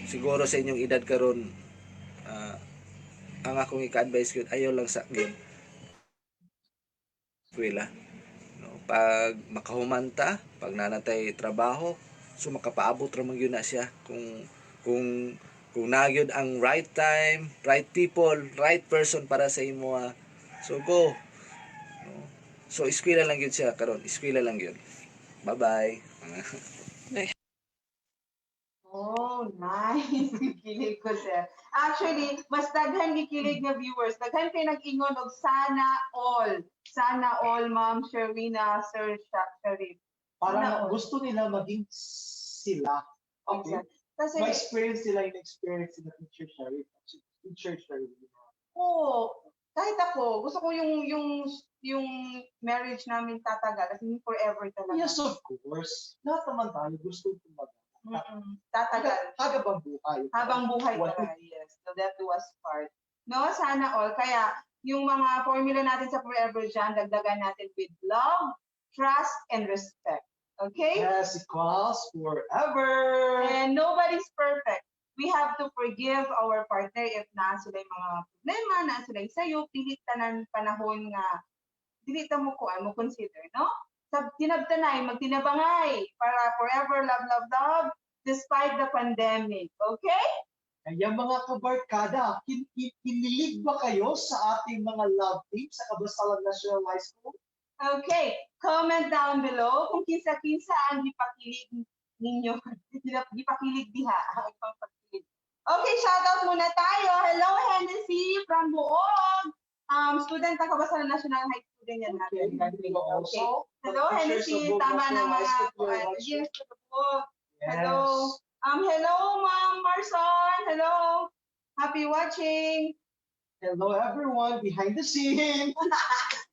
siguro sa inyong edad karon, ang akong ika-advise yun, ayaw lang sa akin eskwela, no? Pag makahumanta, pag nanatay trabaho, so makapaabot ra man gyud na siya kung nagyud ang right time, right people, right person para sa imo, so go, no? So eskwela lang gyud siya karon, eskwela lang gyud. Bye bye. Oh, nice. Kilig ko, sir. Actually, mas daghan gikilig nga viewers. Daghan kay nag-ingon og sana all. Sana all, Ma'am Sherwina, Sir Sharif. Parang gusto nila maging sila. Okay? Kasi, Ma-experience nila yung experience nila Teacher Sharif. Teacher Sharif. oo, kahit ako, gusto ko yung marriage namin tatagal. Kasi forever talaga. Yes, of course. Lahat naman tayo gusto tumagal. Tatagal. Habang buhay. Habang buhay talaga, yes. So that was part. No, sana all. Kaya, yung mga formula natin sa forever dyan, dagdagan natin with love, trust, and respect. Okay? Yes, equals forever. And nobody's perfect. We have to forgive our partner if na sila yung mga problema, na sila yung sayo, pilit tanan panahon nga, dilita mo ko, mo consider, no? Tinabtanay, magtinabangay para forever love, love, love, despite the pandemic. Okay? Kaya mga kabarkada, kinilig ba kayo sa ating mga love team sa Kabasalan National High School? Okay. Comment down below kung kinsa-kinsa ang gipakilig ninyo. Gipakilig diha. Okay, shoutout muna tayo. Hello, Hennessy from Buog. Student ng Kabasalan National High School din yan natin. Okay. Hello, Hennessy. Tama na mga yes, hello. Hello, Ma'am Marson. Hello. Happy watching. Hello, everyone behind the scene.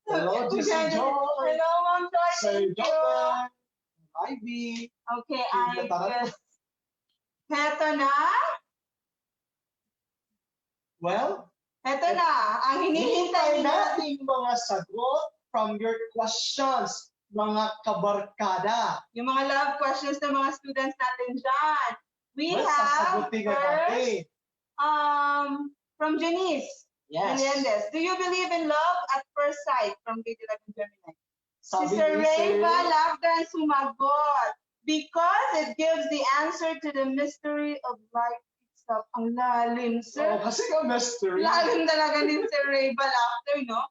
Hello, Jason Joy. Hello, Ma'am Joy. Sir Thank you. Jonathan. Ivy. Okay, I guess. Heto na. Well, heto na. Ang hinihintay nating mga sagot from your questions, mga kabarkada. Yung mga love questions ng mga students natin dyan. We have first, from Janice. Yes. Melendez. Do you believe in love at first sight? From grade 11 Gemini. Sabi Sister ni Rayba Sir- Lagdan sumagot. Because it gives the answer to the mystery of life itself. Ang lalim, sir. Oh, kasi nga mystery. Lalim talaga din Sir Rayba Lagdan, no?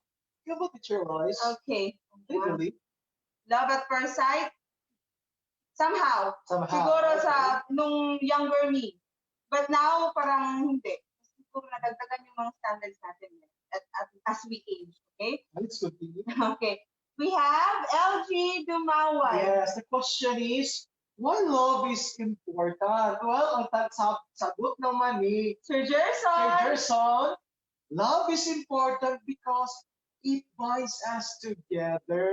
How about Teacher Royce? Okay. Really? Love at first sight? Somehow. Siguro sa nung younger me. But now, parang hindi. Siguro nadagdagan yung mga standards natin as we age. Okay? Let's continue. Okay. We have LG Dumaway. Yes, the question is, Why love is important? Well, ang sagot naman ni Sir Gerson. Gerson, love is important because it binds us together.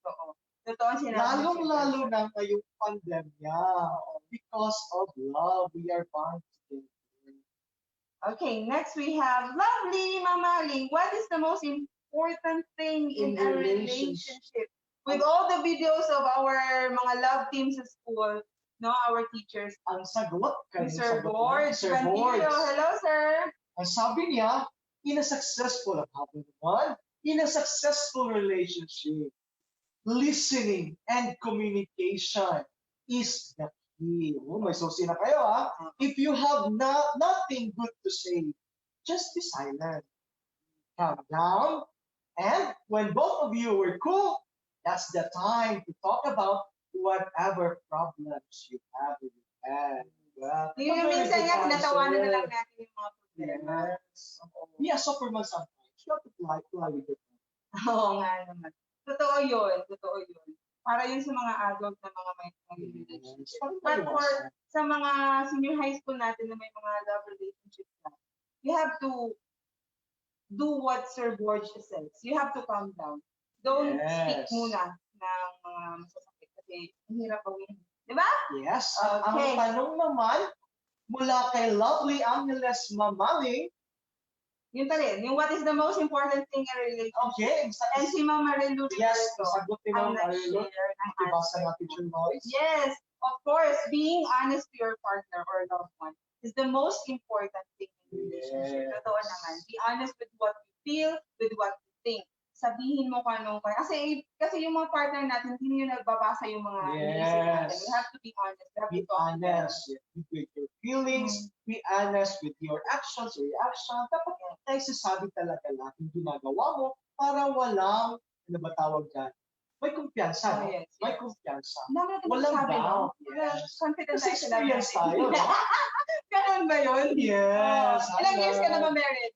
Totoo. Totoo ang sinabi. Lalong-lalo na ngayong pandemya. Because of love, we are bound together. Okay, next we have lovely Mama Ling. What is the most important thing in a relationship? With all the videos of our mga love teams sa school, no, our teachers. Ang sagot kay Sir Borge. Sir Borge. Hello, sir. Ang sabi niya, in a successful relationship, listening and communication is the key. Oh, may susi na kayo, ha? If you have nothing good to say, just be silent. Calm down. And when both of you were cool, that's the time to talk about whatever problems you have in your head. Well, Yung minsan nga, tinatawanan na lang natin yung mga problema. yes. Be a Superman sometimes. You have to fly with it. Oo nga naman. Totoo yun. Para yun sa mga adult na mga may relationship. But for sa mga senior high school natin na may mga love relationships na, you have to do what Sir Borge says. You have to calm down. Don't speak muna ng mga masasakit kasi ang hirap gawin. Di ba? Yes. Okay. Ang tanong naman, mula kay Lovely Angeles Mamaling, yun pa rin. Yung what is the most important thing in a relationship? okay. And si Mama Marilu Yes, sagot ni ang Ma'am Marilu. nag-share ng Ibasa answer. natin yung noise. Yes, of course, being honest to your partner or loved one is the most important thing in a relationship. Yes. Totoo naman. Be honest with what you feel, with what you think. Sabihin mo kung anong kasi yung mga partner natin, hindi nyo nagbabasa yung mga iniisip natin. You have to be honest. You have Be to talk to them. honest with your feelings, be honest with your actions or reactions. Dapat tayo sasabi talaga lahat yung ginagawa mo para walang, ano ba tawag dyan? May kumpiyansa. Oh, yes, May yes. kumpiyansa. Dami natin Walang nasabi, no? doubt. Yes. Confident Kasi tayo sa lahat experience natin. tayo, no? Ganun ba yun? Yes. Ilang years ka na ba married?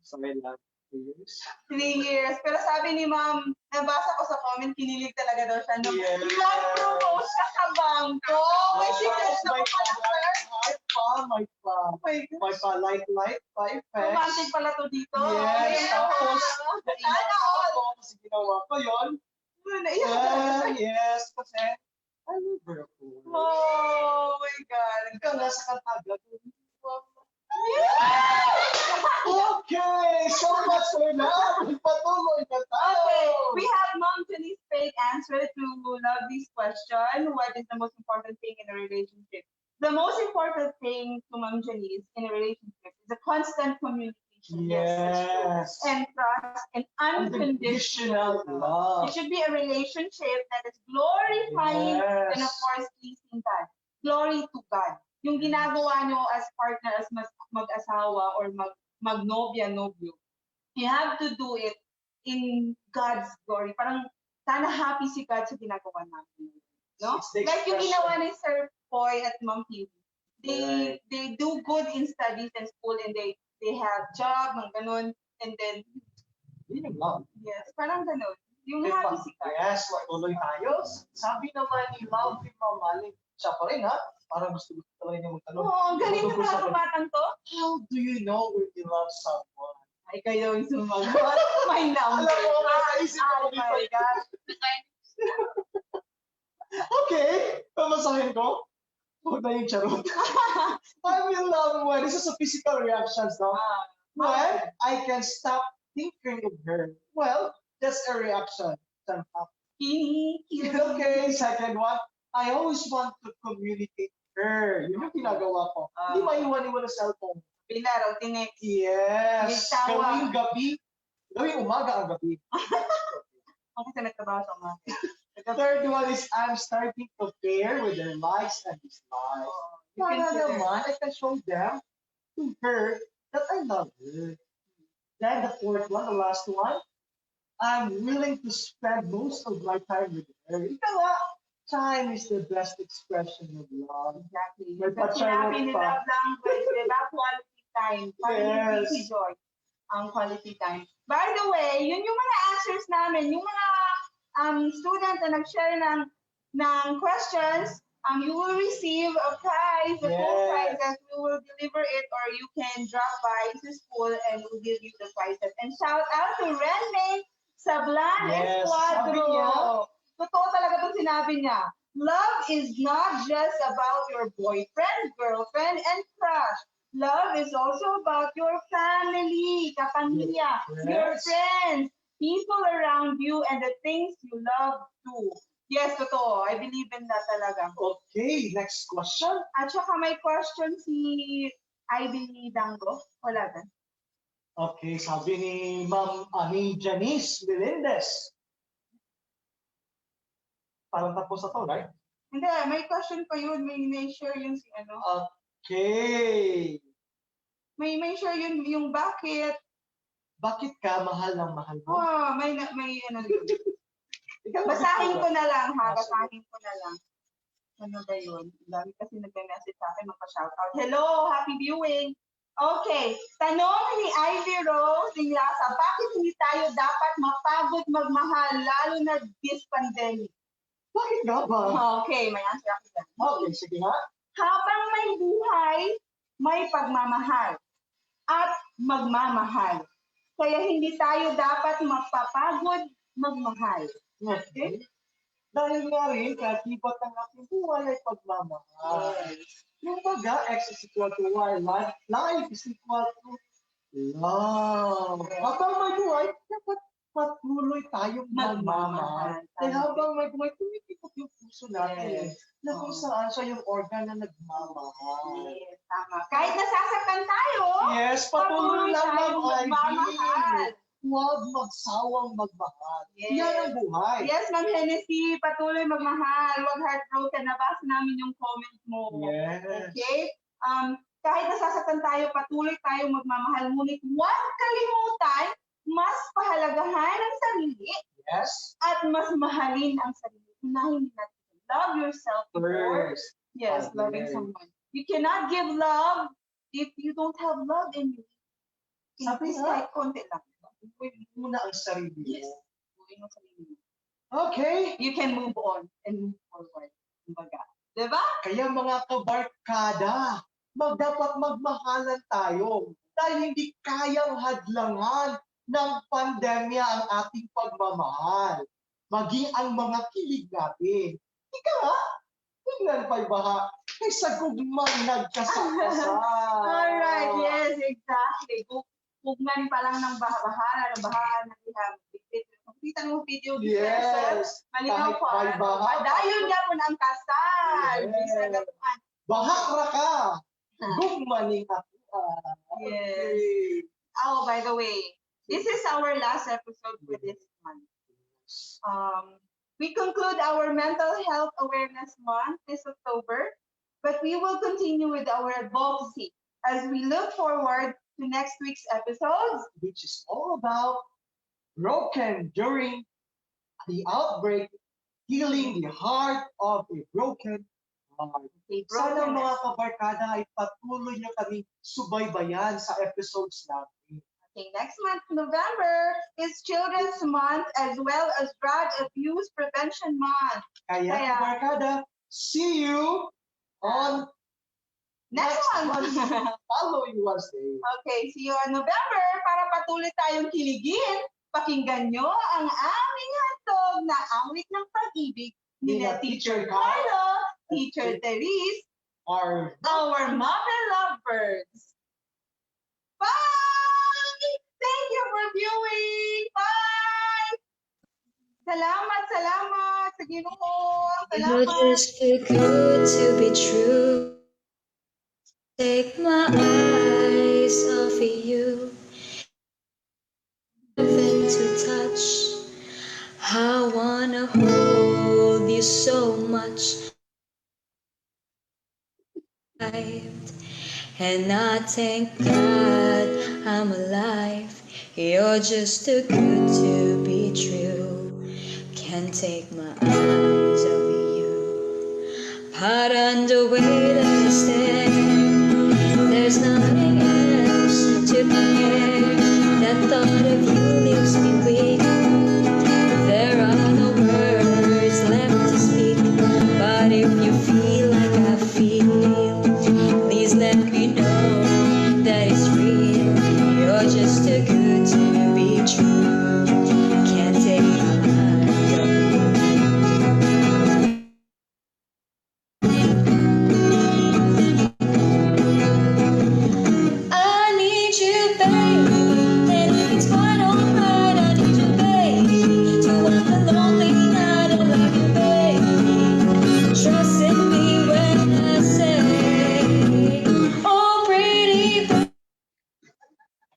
Sorry lang. 2 years. 3 years. Pero sabi ni ma'am, nabasa ko sa comment, kinilig talaga daw siya. Nung Yes. nag-propose ka sa bangko. May secret na My pala, sir. my pa. My pa, like, 5 pegs. Romantic pala to dito. Yes, Ayan. tapos, Sana all. kasi ginawa ko yun. Naiyak. Yes, kasi, I love her. Oh my God. Ikaw nga sa kantaga. Okay, so much for now. Patuloy na tayo. Okay, we have Mom Janice's fake answer to Lovely's question. What is the most important thing in a relationship? The most important thing to Mom Janice in a relationship is a constant communication. Yes. And trust and unconditional love. It should be a relationship that is glorifying Yes. and of course pleasing God. Glory to God. Yung ginagawa nyo as partner, as mag-asawa or magnobya-nobyo, you have to do it in God's glory. Parang sana happy si God sa ginagawa natin. No? It's the Like yung expression. ginawa ni Sir Poy at Ma'am Phoebe. They do good in studies and school and they have job, mga ganun. And then, Yun yung love. yes, parang ganun. Yung Diba? happy si God. Yes, matuloy tayo. Sabi naman ni Lovely Mamaling, siya pa rin, ha? Parang gusto talaga niya magtanong. Oo, ang galing ng mga kabatang to. How do you know when you love someone? Ay, kayo yung sumagot. My number. Alam mo, nakaisip ako Oh my dito. God. Okay, pamasahin ko. Huwag na yung charot. I'm in love when this is a physical reactions, no? When I can stop thinking of her. Well, that's a reaction. Okay, second one. I always want to communicate with her. Yun yung ginagawa ko. Hindi maiwan-iwan ang cellphone. Pinaraw, tinex. Yes. May tawa. Gawing gabi. Gawing umaga ang gabi. Ako sa nagtrabaho sa mga. The third one is I'm starting to pair with their likes and dislikes. Para naman, I can show them to her that I love her. Then the fourth one, the last one, I'm willing to spend most of my time with her. Ika nga, time is the best expression of love. Exactly. May Kasi sinabi ni pa. love language, diba? Quality time. Parang Yes. si Joy. Ang quality time. By the way, yun yung mga answers namin. Yung mga students na nag-share ng ng questions, you will receive a prize, the full prizes. We will deliver it, or you can drop by to school and we'll give you the prizes. And shout out to Renme Sablan sabi niya. Escuadro. Totoo talaga itong sinabi niya. Love is not just about your boyfriend, girlfriend, and crush. Love is also about your family, kapamilya, your friends, people around you, and the things you love too. Yes, totoo. I believe in that talaga. Okay, next question. At saka may question si Ivy Dango. Wala din. Okay, sabi ni Ma'am ni Janice Melendez. Parang tapos na to, right? Hindi, may question pa yun. May share yun si ano. Okay. May share yun yung bakit. Bakit ka mahal ng mahal mo? Oh, may ano yun. Basahin ko na lang ha. Basahin ko na lang. Ano ba yun? Ang dami kasi nag-message sa akin. Magpa-shoutout. Hello! Happy viewing! Okay. Tanong ni Ivy Rose Inglasa, bakit hindi tayo dapat mapagod magmahal lalo na this pandemic? Bakit nga ba? Okay, may answer ako dyan. Okay, sige nga. Habang may buhay, may pagmamahal at magmamahal. Kaya hindi tayo dapat mapapagod magmahal. Okay? Dahil nga rin, katibat ng ating buhay ay pagmamahal. Yung baga, X is equal to Y, life is equal to love. Habang may buhay, dapat patuloy tayong magmamahal. Kaya habang may buhay, tumikipot yung puso natin. Na kung saan siya yung organ na nagmamahal. Yes, tama. Kahit nasasaktan tayo, yes, patuloy lang magmamahal. Huwag magsawang magmahal. Yes. Yan ang buhay. Yes, Ma'am Hennessy, patuloy magmahal. Huwag heartbroken. Nabasa namin yung comment mo. Yes. Okay? Kahit nasasaktan tayo, patuloy tayong magmamahal. Ngunit huwag kalimutan, mas pahalagahan ang sarili. Yes. At mas mahalin ang sarili. Unahin natin. Love yourself first. Yes, loving someone. You cannot give love if you don't have love in you. Sabi Please, nga, kahit konti lang. buhay muna ang sarili mo. Yes. Buhay mo sarili mo. Okay. You can move on and move forward. Kumbaga. Diba? Kaya mga kabarkada, dapat magmahalan tayo dahil hindi kayang hadlangan ng pandemya ang ating pagmamahal. Maging ang mga kilig natin. Ika nga, tingnan pa'y baha, kay sagugmang nagkasakasal. Alright, yes, exactly. Pugnan pa lang ng baha-bahala, ng bahaan na ihang. Kita mo video, yes. Malinaw Kahit po. may baha. Dayon niya po ng kasal. Yes. Bahak ra ka. Gugmaning ako. Yes. Oh, by the way, this is our last episode for this month. We conclude our mental health awareness month this October, but we will continue with our advocacy as we look forward to next week's episodes, which is all about broken during the outbreak, healing the heart of a broken heart. Sana mga kabarkada ay patuloy niyo kami subaybayan sa episodes natin. Okay, next month, November, is Children's Month as well as Drug Abuse Prevention Month. Kaya kabarkada, see you on next month. Following Wednesday. Okay, see you on November para patuloy tayong kiligin. Pakinggan nyo ang aming handog na awit ng pag-ibig ni Teacher Carlo, Teacher Therese, our Mother Lovebirds. Bye! Thank you for viewing! Bye! Salamat, salamat sa Ginoo. You're just too good to be true. Take my eyes off of you. Heaven to touch. I wanna hold you so much. And I thank God I'm alive. You're just too good to be true. Can't take my eyes off of you. But on the way that I stand, there's nothing else to compare. That thought of you leaves me weak. There are no words left to speak. me know that it's real. You're just too good to be true. Can't take my eyes off you. I need you, baby, and if it's quite alright, I need you, baby, to walk the lonely night. I love you, baby. Trust in me when I say, oh, pretty baby,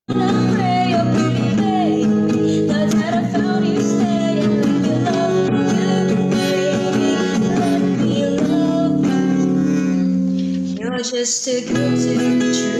I pray, oh, pretty baby, now that I found you, stay and let me love you, baby, let me love you. You're just too good to be true.